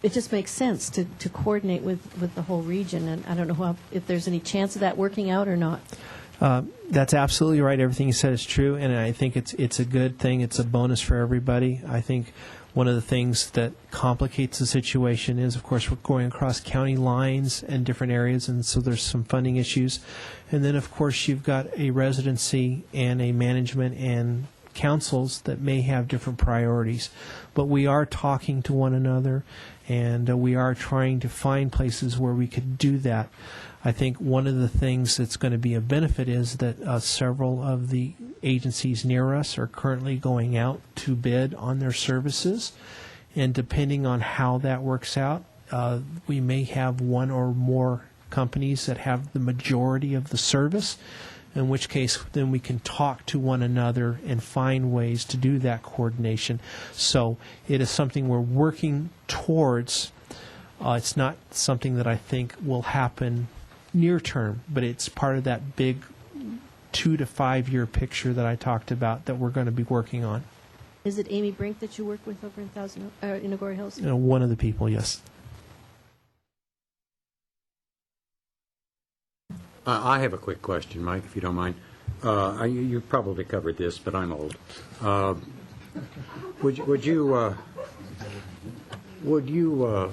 it just makes sense to coordinate with the whole region, and I don't know if there's any chance of that working out or not. That's absolutely right. Everything you said is true, and I think it's a good thing. It's a bonus for everybody. I think one of the things that complicates the situation is, of course, we're going across county lines and different areas, and so there's some funding issues. And then, of course, you've got a residency and a management and councils that may have different priorities. But we are talking to one another, and we are trying to find places where we could do that. I think one of the things that's going to be a benefit is that several of the agencies near us are currently going out to bid on their services, and depending on how that works out, we may have one or more companies that have the majority of the service, in which case then we can talk to one another and find ways to do that coordination. So it is something we're working towards. It's not something that I think will happen near term, but it's part of that big 2 to 5 year picture that I talked about that we're going to be working on. Is it Amy Brink that you work with over in Agoura Hills? One of the people, yes. I have a quick question, Mike, if you don't mind. You probably covered this, but I'm old. Would you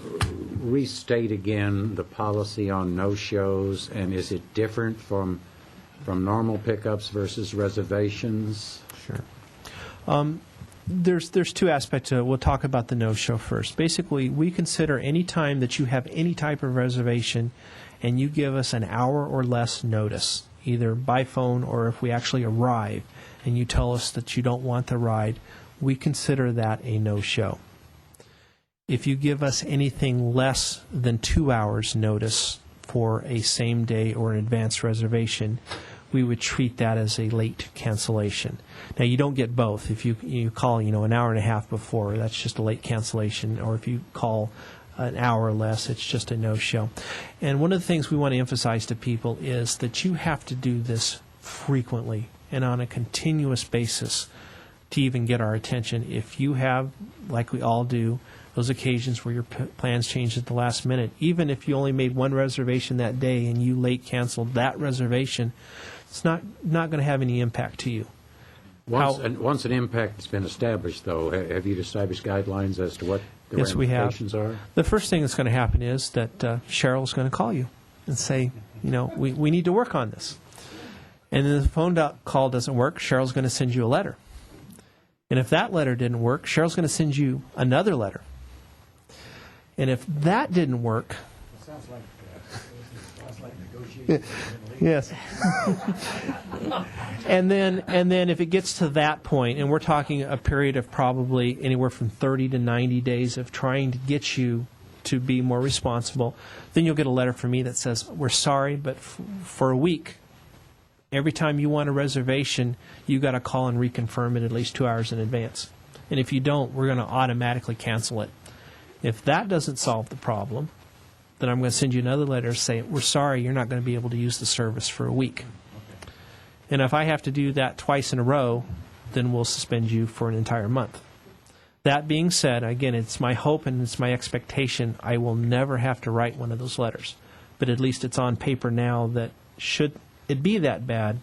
restate again the policy on no-shows, and is it different from normal pickups versus reservations? Sure. There's two aspects to it. We'll talk about the no-show first. Basically, we consider any time that you have any type of reservation and you give us an hour or less notice, either by phone or if we actually arrive and you tell us that you don't want the ride, we consider that a no-show. If you give us anything less than 2 hours notice for a same day or an advanced reservation, we would treat that as a late cancellation. Now, you don't get both. If you call, an hour and a half before, that's just a late cancellation. Or if you call an hour or less, it's just a no-show. And one of the things we want to emphasize to people is that you have to do this frequently and on a continuous basis to even get our attention. If you have, like we all do, those occasions where your plans change at the last minute, even if you only made one reservation that day and you late canceled that reservation, it's not going to have any impact to you. Once an impact has been established, though, have you established guidelines as to what the Yes, we have. ramifications are? The first thing that's going to happen is that Cheryl's going to call you and say, we need to work on this. And then the phone call doesn't work, Cheryl's going to send you a letter. And if that letter didn't work, Cheryl's going to send you another letter. And if that didn't work... Sounds like negotiations. Yes. And then if it gets to that point, and we're talking a period of probably anywhere from 30 to 90 days of trying to get you to be more responsible, then you'll get a letter from me that says, we're sorry, but for a week, every time you want a reservation, you got to call and reconfirm it at least 2 hours in advance. And if you don't, we're going to automatically cancel it. If that doesn't solve the problem, then I'm going to send you another letter saying, we're sorry, you're not going to be able to use the service for a week. And if I have to do that twice in a row, then we'll suspend you for an entire month. That being said, again, it's my hope and it's my expectation I will never have to write one of those letters. But at least it's on paper now that should it be that bad,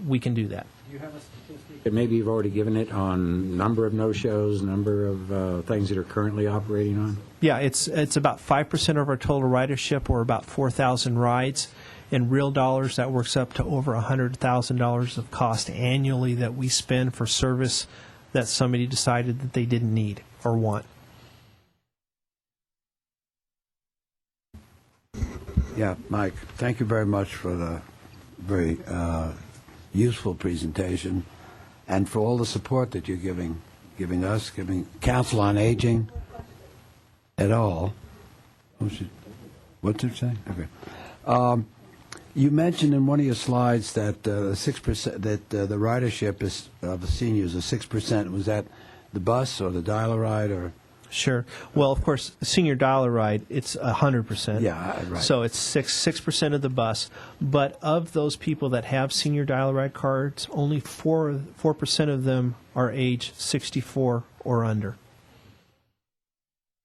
we can do that. Do you have a statistic that maybe you've already given it on number of no-shows, number of things that are currently operating on? Yeah, it's about 5% of our total ridership, or about 4,000 rides. In real dollars, that works up to over $100,000 of cost annually that we spend for service that somebody decided that they didn't need or want. Yeah, Mike, thank you very much for the very useful presentation and for all the support that you're giving us, giving Council on Aging et al. What's it say? Okay. You mentioned in one of your slides that 6% that the ridership is of the seniors is 6%. Was that the bus or the dial-a-ride or? Sure. Well, of course, senior dial-a-ride, it's 100%. Yeah, right. So it's 6% of the bus. But of those people that have senior dial-a-ride cards, only 4% of them are age 64 or under.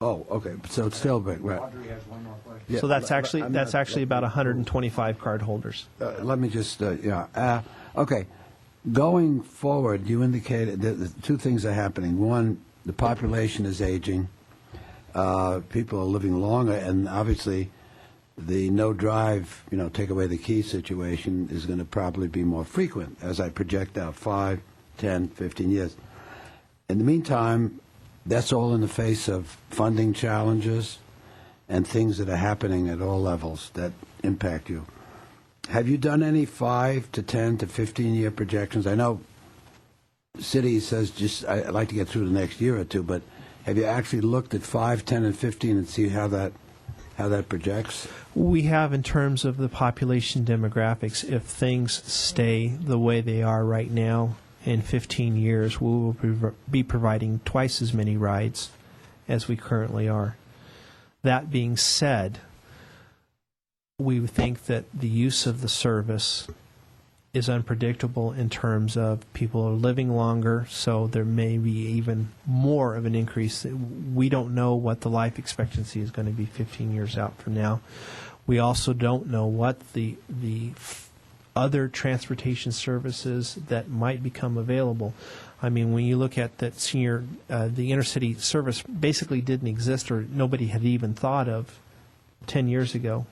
Oh, okay. So it's still big, right? Audrey has one more question. So that's actually about 125 card holders. Let me just, okay. Going forward, you indicated that two things are happening. One, the population is aging. People are living longer, and obviously the no-drive, take away the key situation is going to probably be more frequent as I project out 5, 10, 15 years. In the meantime, that's all in the face of funding challenges and things that are happening at all levels that impact you. Have you done any 5 to 10 to 15-year projections? I know the city says I'd like to get through the next year or two, but have you actually looked at 5, 10, and 15 and see how that projects? We have, in terms of the population demographics. If things stay the way they are right now, in 15 years, we will be providing twice as many rides as we currently are. That being said, we think that the use of the service is unpredictable in terms of people are living longer, so there may be even more of an increase. We don't know what the life expectancy is going to be 15 years out from now. We also don't know what the other transportation services that might become available. I mean, when you look at that senior, the intercity service basically didn't exist, or nobody had even thought of 10 years ago.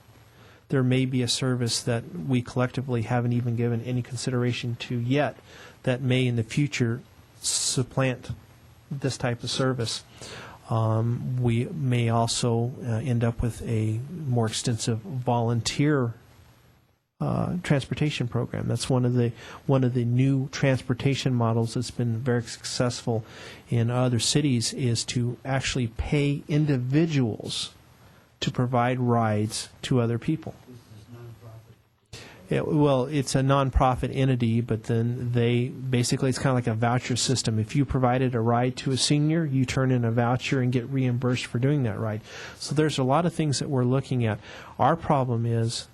There may be a service that we collectively haven't even given any consideration to yet that may in the future supplant this type of service. We may also end up with a more extensive volunteer transportation program. That's one of the new transportation models that's been very successful in other cities, is to actually pay individuals to provide rides to other people. Well, it's a nonprofit entity, but then it's kind of like a voucher system. If you provided a ride to a senior, you turn in a voucher and get reimbursed for doing that ride. So there's a lot of things that we're looking at. Our problem is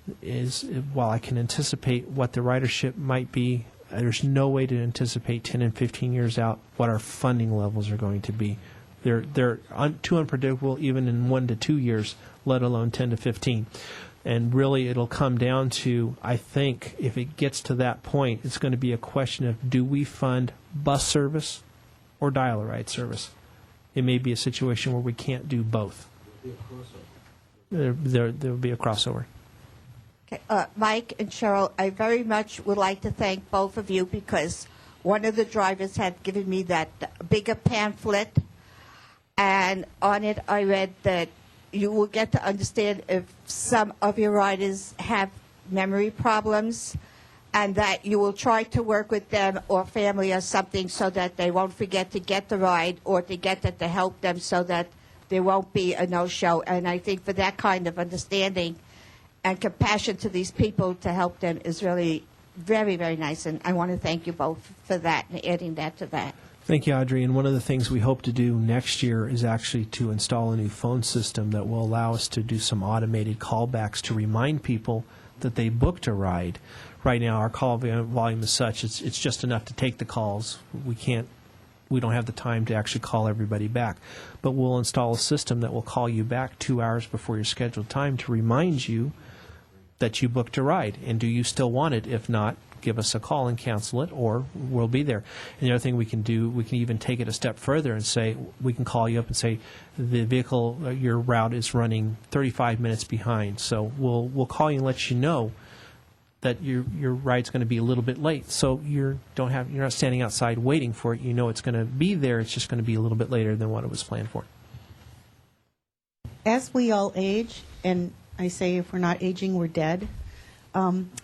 while I can anticipate what the ridership might be there's no way to anticipate 10 and 15 years out what our funding levels are going to be. They're too unpredictable even in 1 to 2 years, let alone 10 to 15. And really, it'll come down to, I think, if it gets to that point, it's going to be a question of, do we fund bus service or dial-a-ride service? It may be a situation where we can't do both. There will be a crossover. Okay, Mike and Cheryl, I very much would like to thank both of you because one of the drivers had given me that bigger pamphlet, and on it I read that you will get to understand if some of your riders have memory problems, and that you will try to work with them or family or something so that they won't forget to get the ride or to get that to help them so that there won't be a no-show. And I think for that kind of understanding and compassion to these people to help them is really very, very nice. And I want to thank you both for that and adding that to that. Thank you, Audrey. And one of the things we hope to do next year is actually to install a new phone system that will allow us to do some automated callbacks to remind people that they booked a ride. Right now, our call volume is such, it's just enough to take the calls. We don't have the time to actually call everybody back. But we'll install a system that will call you back 2 hours before your scheduled time to remind you that you booked a ride. And do you still want it? If not, give us a call and cancel it, or we'll be there. And the other thing we can do, we can even take it a step further and say, we can call you up and say, the vehicle, your route is running 35 minutes behind. So we'll call you and let you know that your ride's going to be a little bit late. So you're not standing outside waiting for it. You know it's going to be there. It's just going to be a little bit later than what it was planned for. As we all age, and I say if we're not aging, we're dead,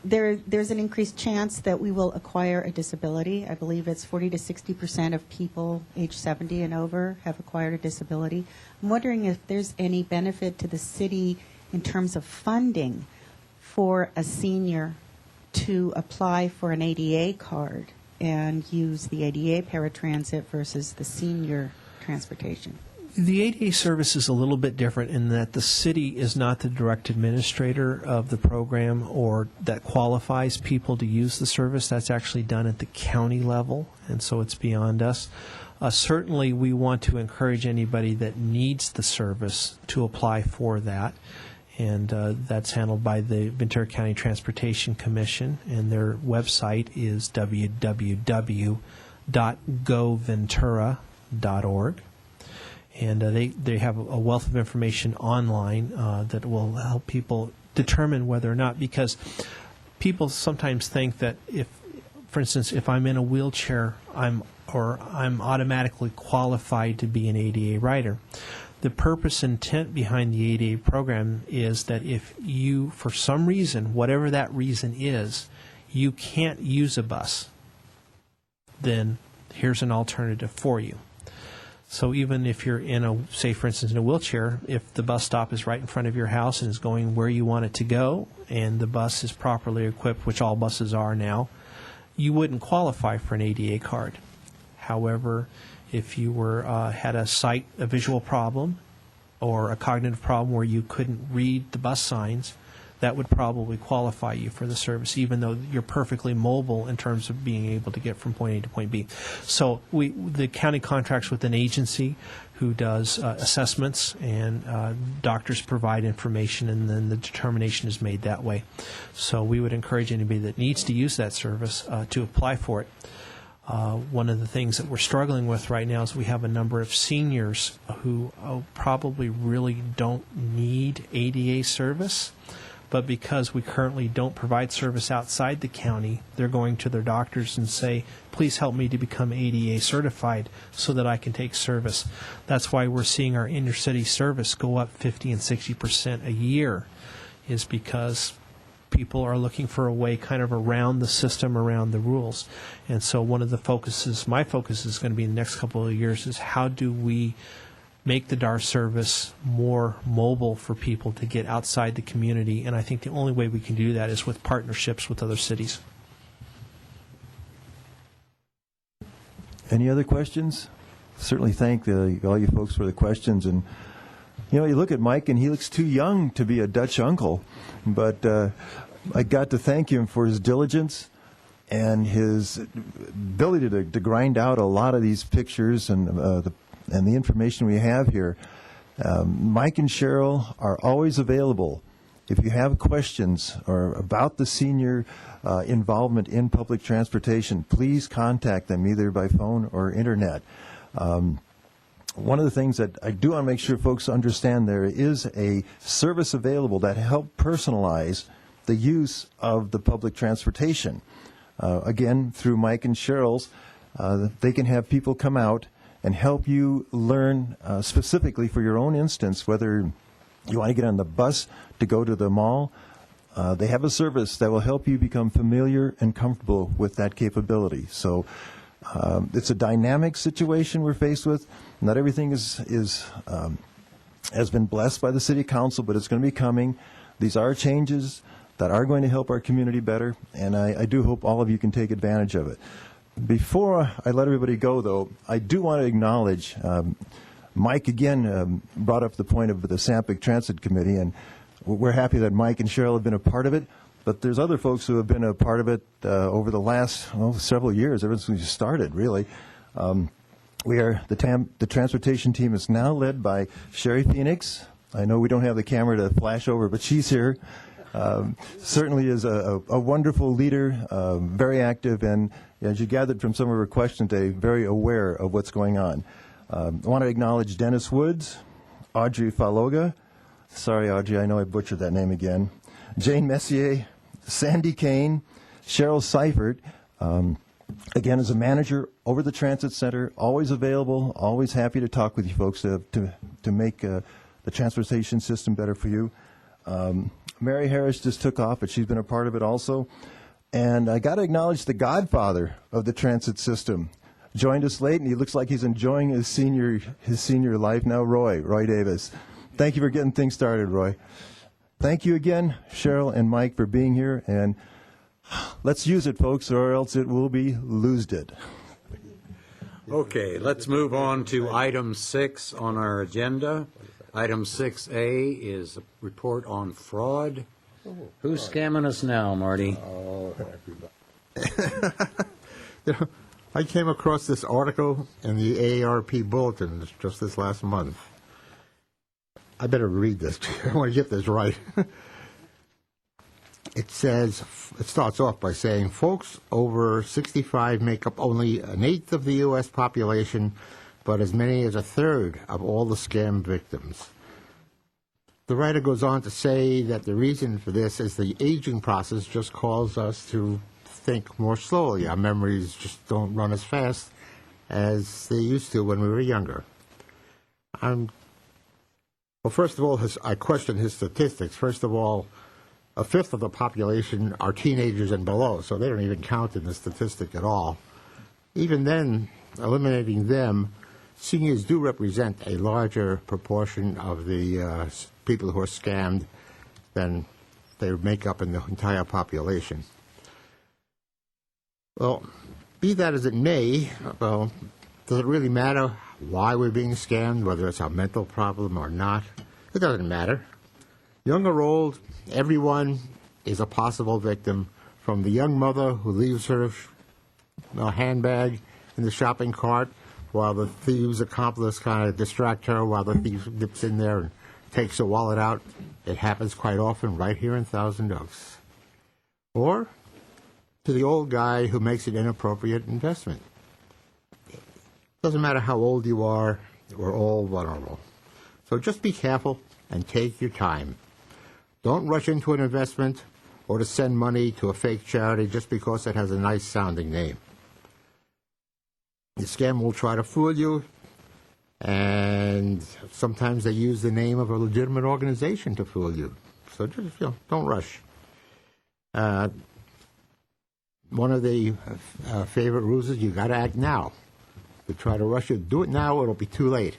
there's an increased chance that we will acquire a disability. I believe it's 40 to 60% of people age 70 and over have acquired a disability. I'm wondering if there's any benefit to the city in terms of funding for a senior to apply for an ADA card and use the ADA paratransit versus the senior transportation. The ADA service is a little bit different in that the city is not the direct administrator of the program or that qualifies people to use the service. That's actually done at the county level, and so it's beyond us. Certainly, we want to encourage anybody that needs the service to apply for that, and that's handled by the Ventura County Transportation Commission, and their website is www.goventura.org. And they have a wealth of information online that will help people determine whether or not, because people sometimes think that if, for instance, if I'm in a wheelchair, I'm automatically qualified to be an ADA rider. The purpose and intent behind the ADA program is that if you, for some reason, whatever that reason is, you can't use a bus, then here's an alternative for you. So even if you're in a, say for instance, in a wheelchair, if the bus stop is right in front of your house and is going where you want it to go, and the bus is properly equipped, which all buses are now, you wouldn't qualify for an ADA card. However, if you had a visual problem or a cognitive problem where you couldn't read the bus signs, that would probably qualify you for the service, even though you're perfectly mobile in terms of being able to get from point A to point B. So the county contracts with an agency who does assessments, and doctors provide information, and then the determination is made that way. So we would encourage anybody that needs to use that service to apply for it. One of the things that we're struggling with right now is we have a number of seniors who probably really don't need ADA service, but because we currently don't provide service outside the county, they're going to their doctors and say, please help me to become ADA certified so that I can take service. That's why we're seeing our inner-city service go up 50 and 60% a year, is because people are looking for a way kind of around the system, around the rules. And so one of the focuses, my focus is going to be in the next couple of years, is how do we make the DAR service more mobile for people to get outside the community. And I think the only way we can do that is with partnerships with other cities. Any other questions? Certainly thank all you folks for the questions. And, you know, you look at Mike, and he looks too young to be a Dutch uncle. But I got to thank him for his diligence and his ability to grind out a lot of these pictures and the information we have here. Mike and Cheryl are always available. If you have questions or about the senior involvement in public transportation, please contact them either by phone or internet. One of the things that I do want to make sure folks understand, there is a service available that helps personalize the use of the public transportation. Again, through Mike and Cheryl's, they can have people come out and help you learn specifically for your own instance, whether you want to get on the bus to go to the mall. They have a service that will help you become familiar and comfortable with that capability. So it's a dynamic situation we're faced with. Not everything has been blessed by the City Council, but it's going to be coming. These are changes that are going to help our community better, and I do hope all of you can take advantage of it. Before I let everybody go, though, I do want to acknowledge Mike again brought up the point of the Sampic Transit Committee, and we're happy that Mike and Cheryl have been a part of it, but there's other folks who have been a part of it over the last several years, ever since we started, really. The transportation team is now led by Sherry Phoenix. I know we don't have the camera to flash over, but she's here. Certainly is a wonderful leader, very active, and as you gathered from some of her questions today, very aware of what's going on. I want to acknowledge Dennis Woods, Audrey Faloga, sorry Audrey, I know I butchered that name again, Jane Messier, Sandy Kane, Cheryl Seifert, again as a manager over the Transit Center, always available, always happy to talk with you folks to make the transportation system better for you. Mary Harris just took off, but she's been a part of it also. And I got to acknowledge the godfather of the transit system. Joined us late, and he looks like he's enjoying his senior life now, Roy Davis. Thank you for getting things started, Roy. Thank you again, Cheryl and Mike, for being here. And let's use it, folks, or else it will be losed it. Okay, let's move on to item 6 on our agenda. Item 6A is a report on fraud. Who's scamming us now, Marty? Oh, everybody. I came across this article in the AARP Bulletin just this last month. I better read this. I want to get this right. It starts off by saying, folks over 65 make up only an eighth of the U.S. population, but as many as a third of all the scam victims. The writer goes on to say that the reason for this is the aging process just calls us to think more slowly. Our memories just don't run as fast as they used to when we were younger. Well, first of all, I question his statistics. First of all, a fifth of the population are teenagers and below, so they don't even count in the statistic at all. Even then, eliminating them, seniors do represent a larger proportion of the people who are scammed than they make up in the entire population. Well, be that as it may, well, does it really matter why we're being scammed, whether it's a mental problem or not? It doesn't matter. Young or old, everyone is a possible victim, from the young mother who leaves her handbag in the shopping cart while the thieves' accomplice kind of distract her while the thief dips in there and takes her wallet out. It happens quite often right here in Thousand Oaks. Or to the old guy who makes an inappropriate investment. Doesn't matter how old you are, we're all vulnerable. So just be careful and take your time. Don't rush into an investment or to send money to a fake charity just because it has a nice sounding name. The scam will try to fool you, and sometimes they use the name of a legitimate organization to fool you. So just don't rush. One of the favorite rules is you got to act now. If you try to rush it, do it now, it'll be too late.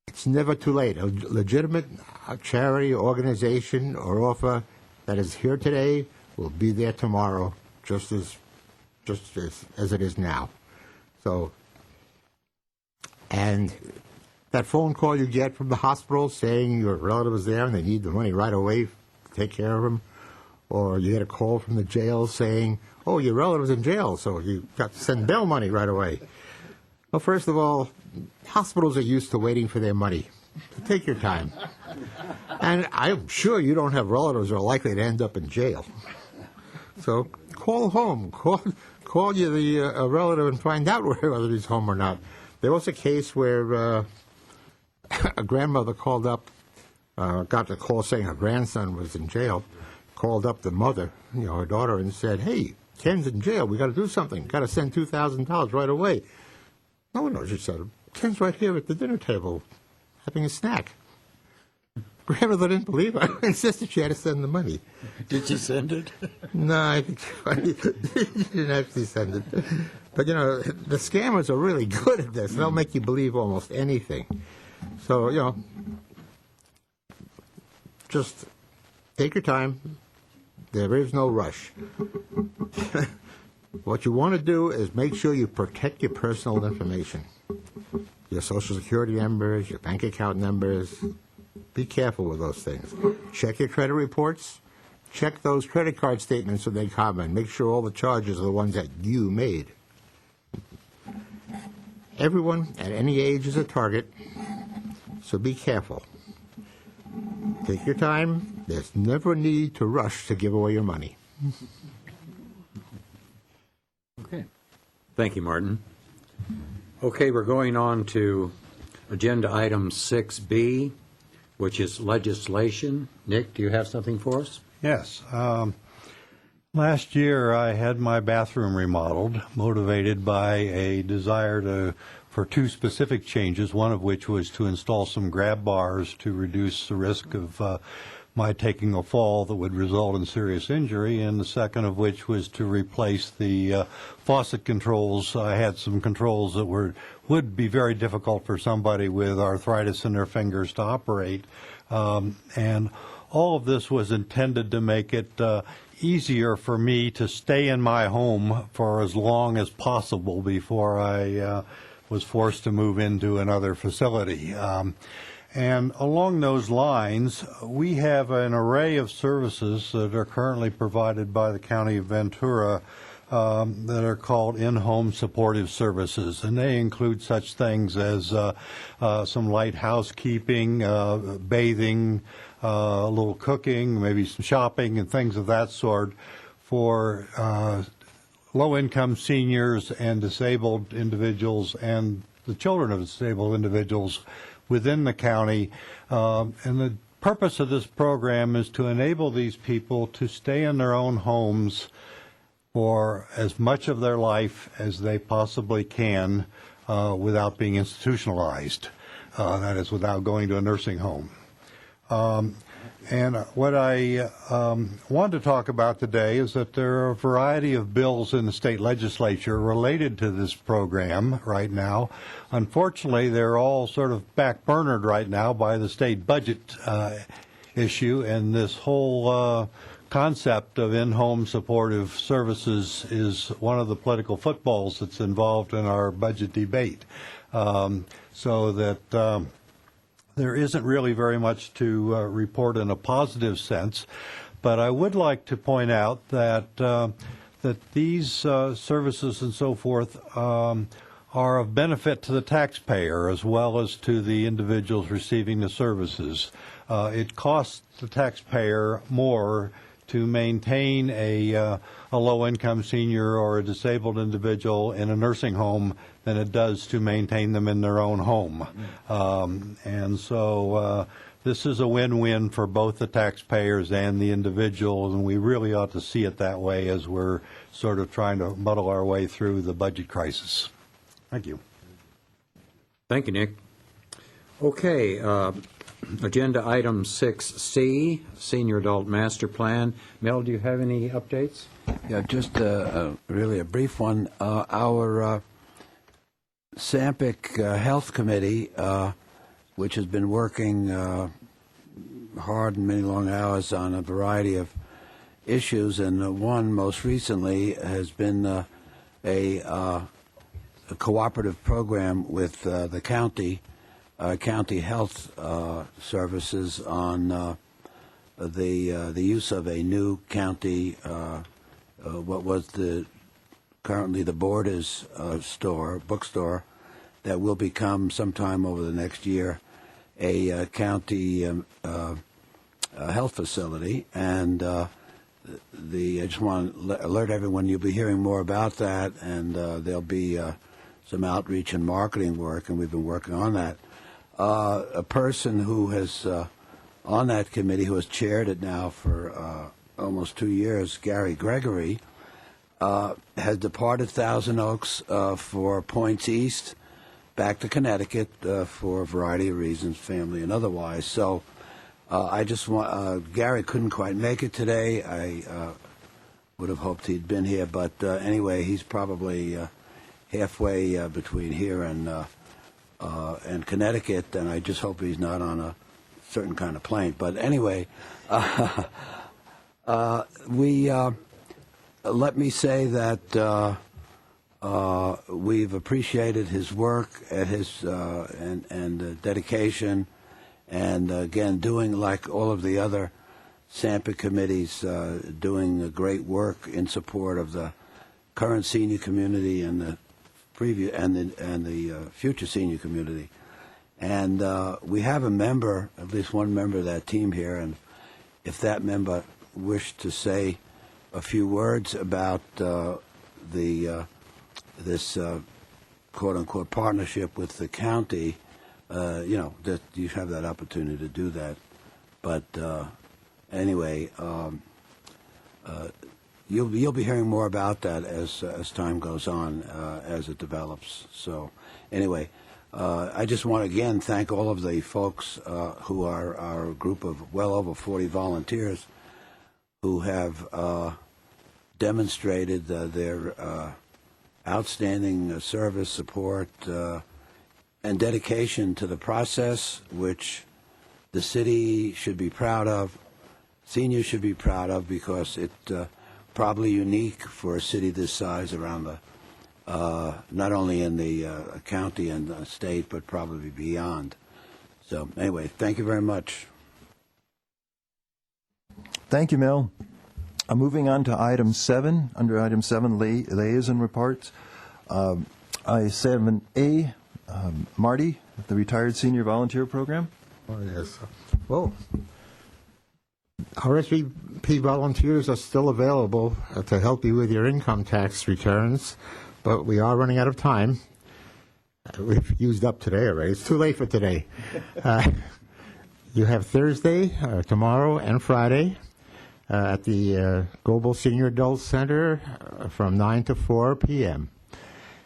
It's never too late. A legitimate charity, organization, or offer that is here today will be there tomorrow, just as it is now. So, and that phone call you get from the hospital saying your relative is there and they need the money right away to take care of them, or you get a call from the jail saying, oh, your relative's in jail, so you got to send bail money right away. Well, first of all, hospitals are used to waiting for their money. So take your time. And I'm sure you don't have relatives who are likely to end up in jail. So call home. Call the relative and find out whether he's home or not. There was a case where a grandmother called up, got the call saying her grandson was in jail, called up the mother, her daughter, and said, hey, Ken's in jail. We got to do something. Got to send $2,000 right away. No, she said. Ken's right here at the dinner table having a snack. Grandmother didn't believe her. Insisted she had to send the money. Did she send it? No, I think she didn't actually send it. But, the scammers are really good at this. They'll make you believe almost anything. So, just take your time. There is no rush. What you want to do is make sure you protect your personal information. Your Social Security numbers, your bank account numbers. Be careful with those things. Check your credit reports. Check those credit card statements when they come in. Make sure all the charges are the ones that you made. Everyone at any age is a target, so be careful. Take your time. There's never a need to rush to give away your money. Okay. Thank you, Martin. Okay, we're going on to agenda item 6B, which is legislation. Nick, do you have something for us? Yes. Last year, I had my bathroom remodeled, motivated by a desire for two specific changes, one of which was to install some grab bars to reduce the risk of my taking a fall that would result in serious injury, and the second of which was to replace the faucet controls. I had some controls that would be very difficult for somebody with arthritis in their fingers to operate, and all of this was intended to make it easier for me to stay in my home for as long as possible before I was forced to move into another facility. And along those lines, we have an array of services that are currently provided by the County of Ventura that are called in-home supportive services, and they include such things as some light housekeeping, bathing, a little cooking, maybe some shopping and things of that sort for low-income seniors and disabled individuals and the children of disabled individuals within the county. And the purpose of this program is to enable these people to stay in their own homes for as much of their life as they possibly can without being institutionalized, that is, without going to a nursing home. And what I want to talk about today is that there are a variety of bills in the state legislature related to this program right now. Unfortunately, they're all sort of backburnered right now by the state budget issue, and this whole concept of in-home supportive services is one of the political footballs that's involved in our budget debate. So that there isn't really very much to report in a positive sense, but I would like to point out that that these services and so forth are of benefit to the taxpayer as well as to the individuals receiving the services. It costs the taxpayer more to maintain a low-income senior or a disabled individual in a nursing home than it does to maintain them in their own home. And so this is a win-win for both the taxpayers and the individuals, and we really ought to see it that way as we're sort of trying to muddle our way through the budget crisis. Thank you. Thank you, Nick. Okay, agenda item 6C, Senior Adult Master Plan. Mel, do you have any updates? Yeah, just really a brief one. Our SAMPIC Health Committee, which has been working hard and many long hours on a variety of issues, and one most recently has been a cooperative program with the county health services on the use of a new county what was currently the Borders bookstore, that will become sometime over the next year a county health facility. And I just want to alert everyone you'll be hearing more about that, and there'll be some outreach and marketing work, and we've been working on that. A person who has on that committee, who has chaired it now for almost 2 years, Gary Gregory, has departed Thousand Oaks for Points East, back to Connecticut for a variety of reasons, family and otherwise. So I just want, Gary couldn't quite make it today. I would have hoped he'd been here, but anyway, he's probably halfway between here and Connecticut, and I just hope he's not on a certain kind of plane. But anyway, let me say that we've appreciated his work and his and dedication, and again, doing like all of the other SAMPIC committees, doing great work in support of the current senior community and the future senior community. And we have a member, at least one member of that team here, and if that member wished to say a few words about this quote-unquote partnership with the county, that you have that opportunity to do that. But anyway, you'll be hearing more about that as time goes on, as it develops. So anyway, I just want to again thank all of the folks who are our group of well over 40 volunteers who have demonstrated their outstanding service, support, and dedication to the process, which the city should be proud of, seniors should be proud of, because it's probably unique for a city this size around the, not only in the county and the state, but probably beyond. So anyway, thank you very much. Thank you, Mel. Moving on to item 7, under item 7, liaison reports. I-7A, Marty, the Retired Senior Volunteer Program. Oh, yes. Well, RSVP volunteers are still available to help you with your income tax returns, but we are running out of time. We've used up today already. It's too late for today. You have Thursday, tomorrow, and Friday at the Global Senior Adult Center from 9 to 4 p.m.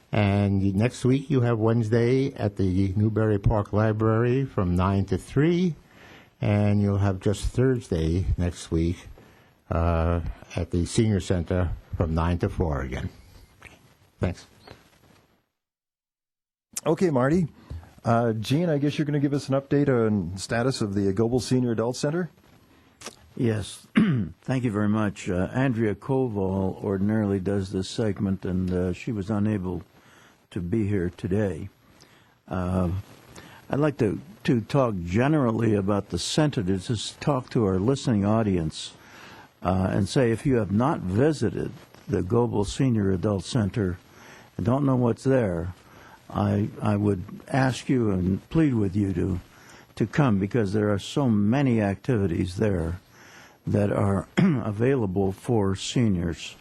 And next week you have Wednesday at the Newbury Park Library from 9 to 3, and you'll have just Thursday next week at the Senior Center from 9 to 4 again. Thanks. Okay, Marty. Gene, I guess you're going to give us an update on status of the Global Senior Adult Center? Yes, thank you very much. Andrea Koval ordinarily does this segment, and she was unable to be here today. I'd like to talk generally about the center, to just talk to our listening audience and say, if you have not visited the Global Senior Adult Center and don't know what's there, I would ask you and plead with you to come, because there are so many activities there that are available for seniors.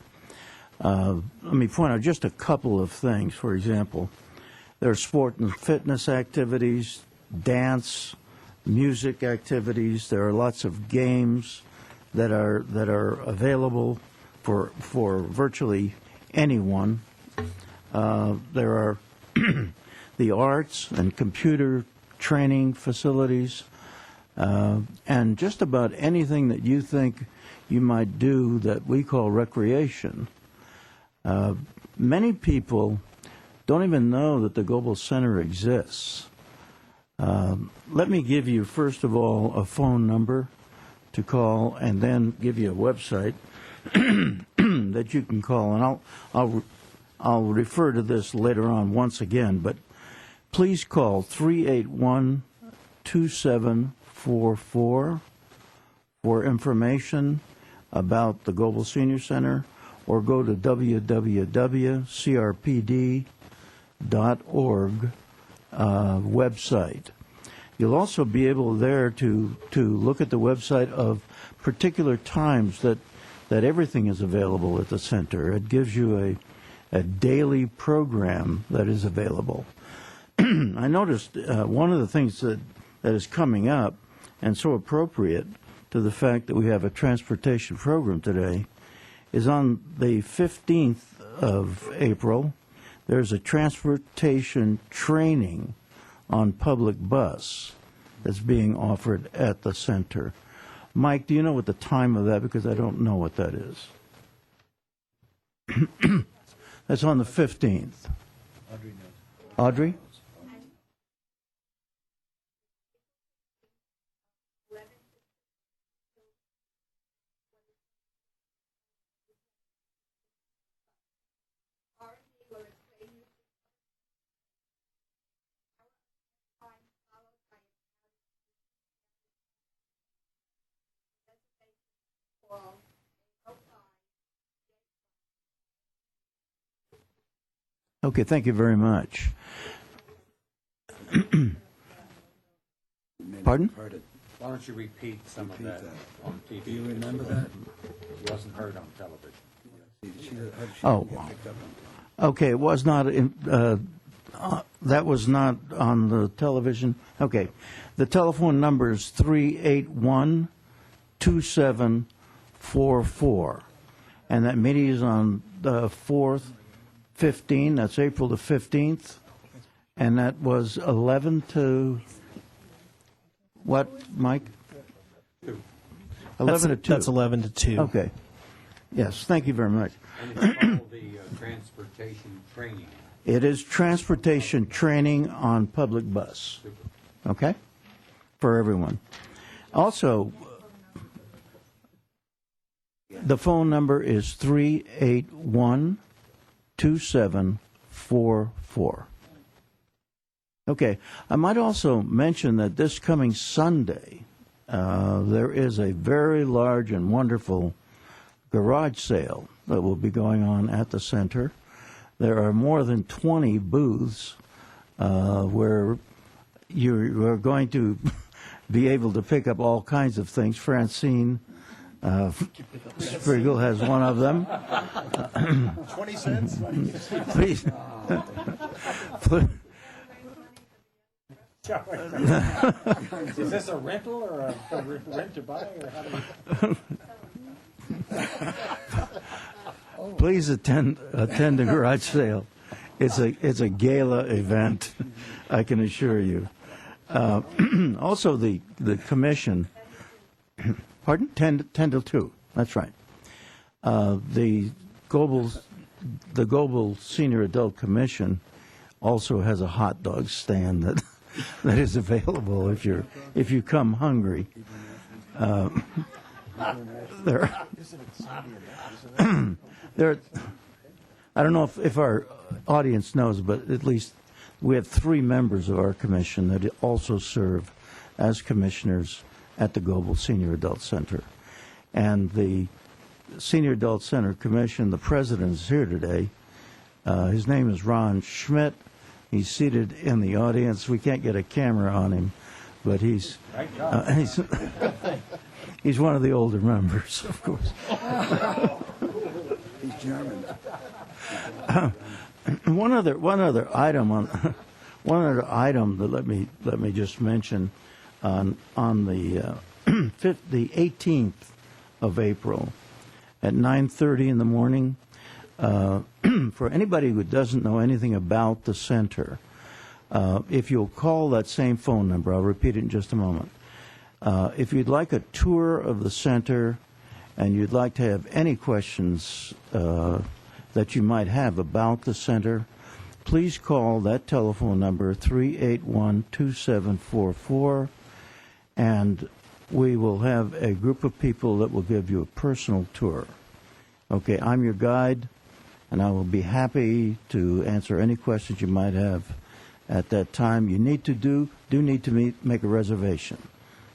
Let me point out just a couple of things. For example, there are sport and fitness activities, dance, music activities. There are lots of games that are available for virtually anyone. There are the arts and computer training facilities, and just about anything that you think you might do that we call recreation. Many people don't even know that the Global Center exists. Let me give you, first of all, a phone number to call, and then give you a website that you can call. And I'll refer to this later on once again, but please call 381-2744 for information about the Global Senior Center, or go to www.crpd.org website. You'll also be able there to look at the website of particular times that everything is available at the center. It gives you a daily program that is available. I noticed one of the things that is coming up, and so appropriate to the fact that we have a transportation program today, is on the 15th of April. There's a transportation training on public bus that's being offered at the center. Mike, do you know what the time of that? Because I don't know what that is. That's on the 15th. Audrey? Okay, thank you very much. Pardon? Why don't you repeat some of that on TV? Do you remember that? It wasn't heard on television. Oh, okay. It was not in. That was not on the television. Okay, the telephone number is 381-2744, and that meeting is on the 4th, 15. That's April the 15th, and that was 11 to what, Mike? 11 to 2. That's 11 to 2. Okay. Yes, thank you very much. And it's called the transportation training. It is transportation training on public bus. Okay? For everyone. Also, the phone number is 381-2744. Okay. I might also mention that this coming Sunday, there is a very large and wonderful garage sale that will be going on at the center. There are more than 20 booths where you are going to be able to pick up all kinds of things. Francine Sprigel has one of them. 20 cents? Please. Is this a rental or a rent to buy? Or how do we... Please attend the garage sale. It's a gala event, I can assure you. Also, the commission. Pardon? 10 till 2. That's right. The Global Senior Adult Commission also has a hot dog stand that is available if you come hungry. I don't know if our audience knows, but at least we have 3 members of our commission that also serve as commissioners at the Global Senior Adult Center. And the Senior Adult Center Commission, the president is here today. His name is Ron Schmidt. He's seated in the audience. We can't get a camera on him, but he's one of the older members, of course. He's German. One other item that let me just mention on the the 18th of April at 9:30 in the morning. For anybody who doesn't know anything about the center, if you'll call that same phone number, I'll repeat it in just a moment. If you'd like a tour of the center and you'd like to have any questions that you might have about the center, please call that telephone number, 381-2744, and we will have a group of people that will give you a personal tour. Okay, I'm your guide, and I will be happy to answer any questions you might have at that time. You need to need to make a reservation.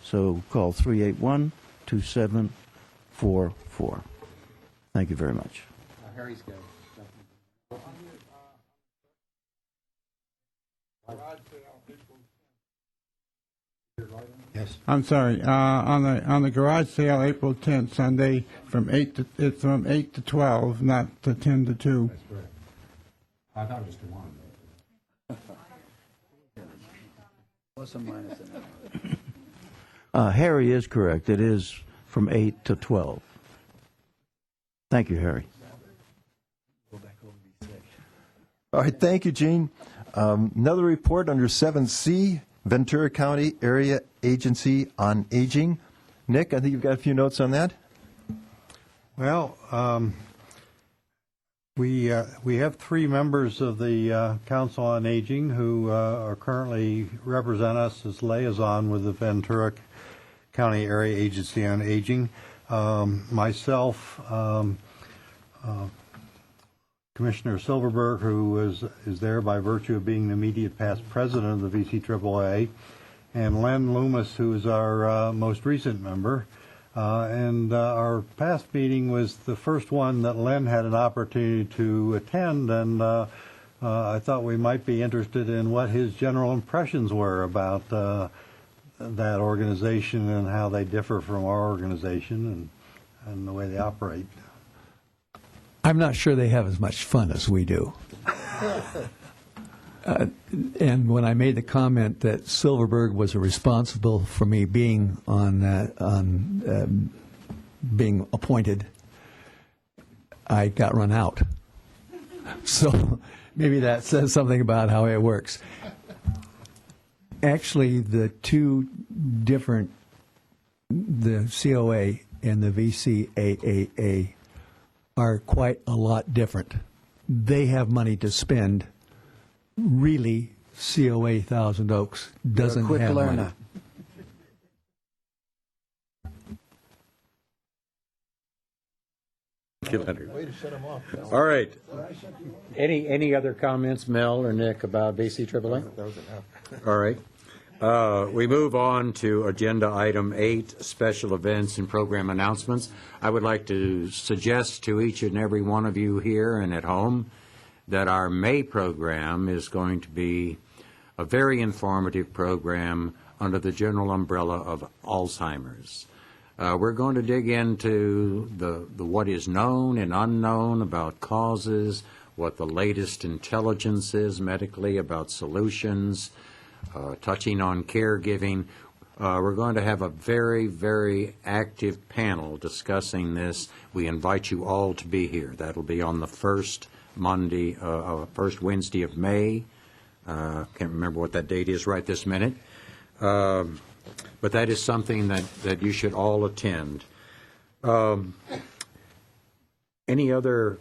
So call 381-2744. Thank you very much. Harry's got Yes. I'm sorry. On the garage sale, April 10th, Sunday, it's from 8 to 12, not to 10 to 2. That's correct. I thought it was to 1. Plus or minus an hour. Harry is correct. It is from 8 to 12. Thank you, Harry. All right, thank you, Gene. Another report under 7C, Ventura County Area Agency on Aging. Nick, I think you've got a few notes on that. Well, we have 3 members of the Council on Aging who are currently represent us as liaison with the Ventura County Area Agency on Aging. Myself, Commissioner Silverberg, who is there by virtue of being the immediate past president of the VCAAA, and Len Loomis, who is our most recent member. And our past meeting was the first one that Len had an opportunity to attend, and I thought we might be interested in what his general impressions were about that organization and how they differ from our organization and the way they operate. I'm not sure they have as much fun as we do. And when I made the comment that Silverberg was responsible for me being being appointed, I got run out. So maybe that says something about how it works. Actually, the two different, the COA and the VCAAA, are quite a lot different. They have money to spend. Really, COA Thousand Oaks doesn't You're a quick have learner. money. Thank you, Leonard. Way to shut him off. All right. Any other comments, Mel or Nick, about VCAAA? That was enough. All right. We move on to agenda item 8, special events and program announcements. I would like to suggest to each and every one of you here and at home that our May program is going to be a very informative program under the general umbrella of Alzheimer's. We're going to dig into the what is known and unknown about causes, what the latest intelligence is medically about solutions, touching on caregiving. We're going to have a very, very active panel discussing this. We invite you all to be here. That'll be on the first Wednesday of May. Can't remember what that date is right this minute. But that is something that you should all attend. Any other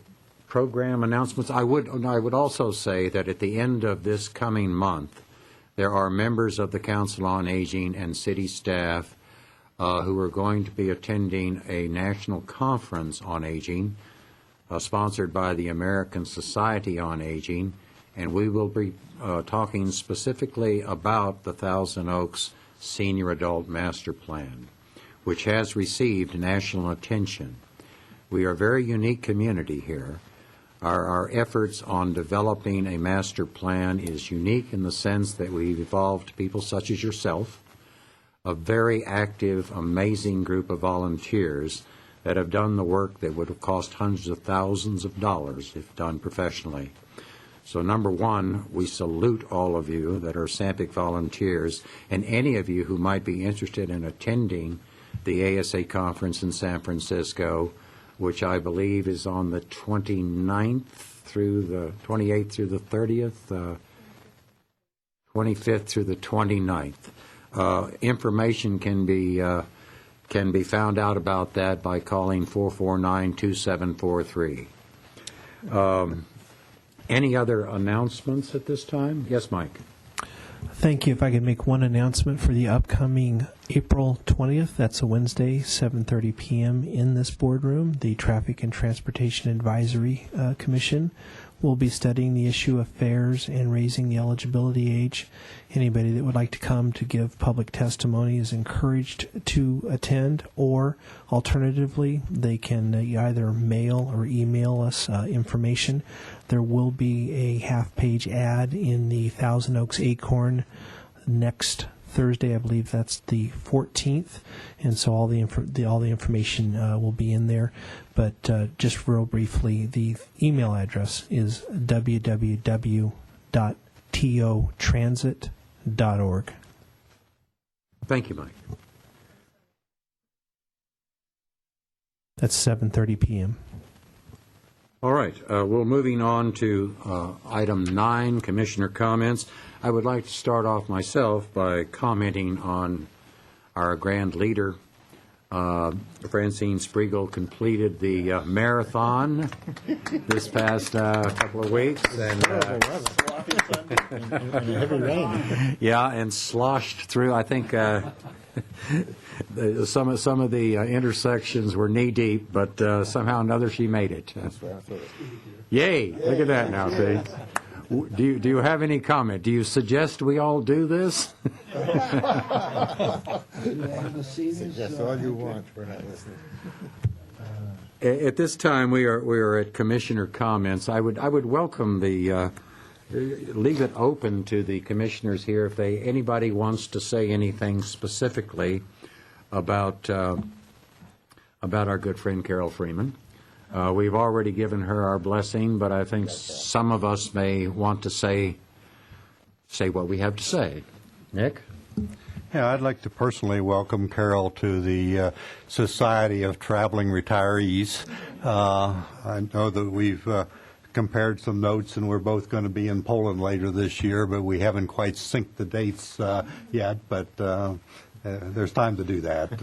program announcements? I would also say that at the end of this coming month, there are members of the Council on Aging and city staff who are going to be attending a national conference on aging sponsored by the American Society on Aging, and we will be talking specifically about the Thousand Oaks Senior Adult Master Plan, which has received national attention. We are a very unique community here. Our efforts on developing a master plan is unique in the sense that we've evolved people such as yourself, a very active, amazing group of volunteers that have done the work that would have cost hundreds of thousands of dollars if done professionally. So number one, we salute all of you that are SAMPIC volunteers, and any of you who might be interested in attending the ASA conference in San Francisco, which I believe is on the 29th through the 28th through the 30th, 25th through the 29th. Information can be found out about that by calling 449-2743. Any other announcements at this time? Yes, Mike. Thank you. If I could make one announcement for the upcoming April 20th, that's a Wednesday, 7:30 p.m. in this boardroom, the Traffic and Transportation Advisory Commission We'll be studying the issue of fares and raising the eligibility age. Anybody that would like to come to give public testimony is encouraged to attend, or alternatively, they can either mail or email us information. There will be a half-page ad in the Thousand Oaks Acorn next Thursday. I believe that's the 14th, and so all the information will be in there. But just real briefly, the email address is www.totransit.org. Thank you, Mike. That's 7:30 p.m. All right. Well, moving on to item 9, Commissioner comments. I would like to start off myself by commenting on our grand leader. Francine Spriegel completed the marathon this past couple of weeks. And, yeah, and sloshed through. I think some of the intersections were knee deep, but somehow or another she made it. Yay! Look at that now, see. Do you have any comment? Do you suggest we all do this? Suggest all you want. We're not listening. At this time, we are at commissioner comments. I would welcome the leave it open to the commissioners here if anybody wants to say anything specifically about our good friend Carol Freeman. We've already given her our blessing, but I think some of us may want to say what we have to say. Nick? Yeah, I'd like to personally welcome Carol to the Society of Traveling Retirees. I know that we've compared some notes, and we're both going to be in Poland later this year, but we haven't quite synced the dates yet, but there's time to do that.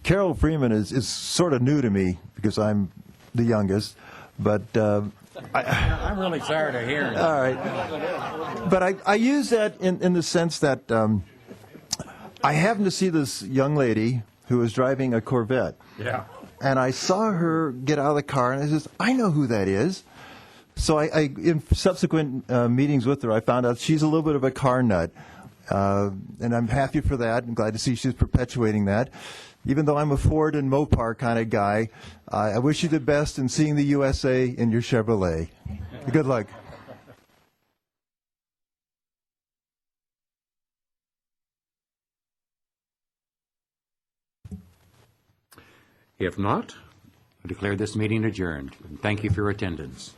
Carol Freeman is sort of new to me because I'm the youngest, but I'm really sorry to hear that. All right. But I use that in the sense that I happened to see this young lady who was driving a Corvette. Yeah. And I saw her get out of the car, and I says, I know who that is. So I in subsequent meetings with her, I found out she's a little bit of a car nut. And I'm happy for that. I'm glad to see she's perpetuating that. Even though I'm a Ford and Mopar kind of guy, I wish you the best in seeing the USA in your Chevrolet. Good luck. If not, I declare this meeting adjourned. Thank you for your attendance.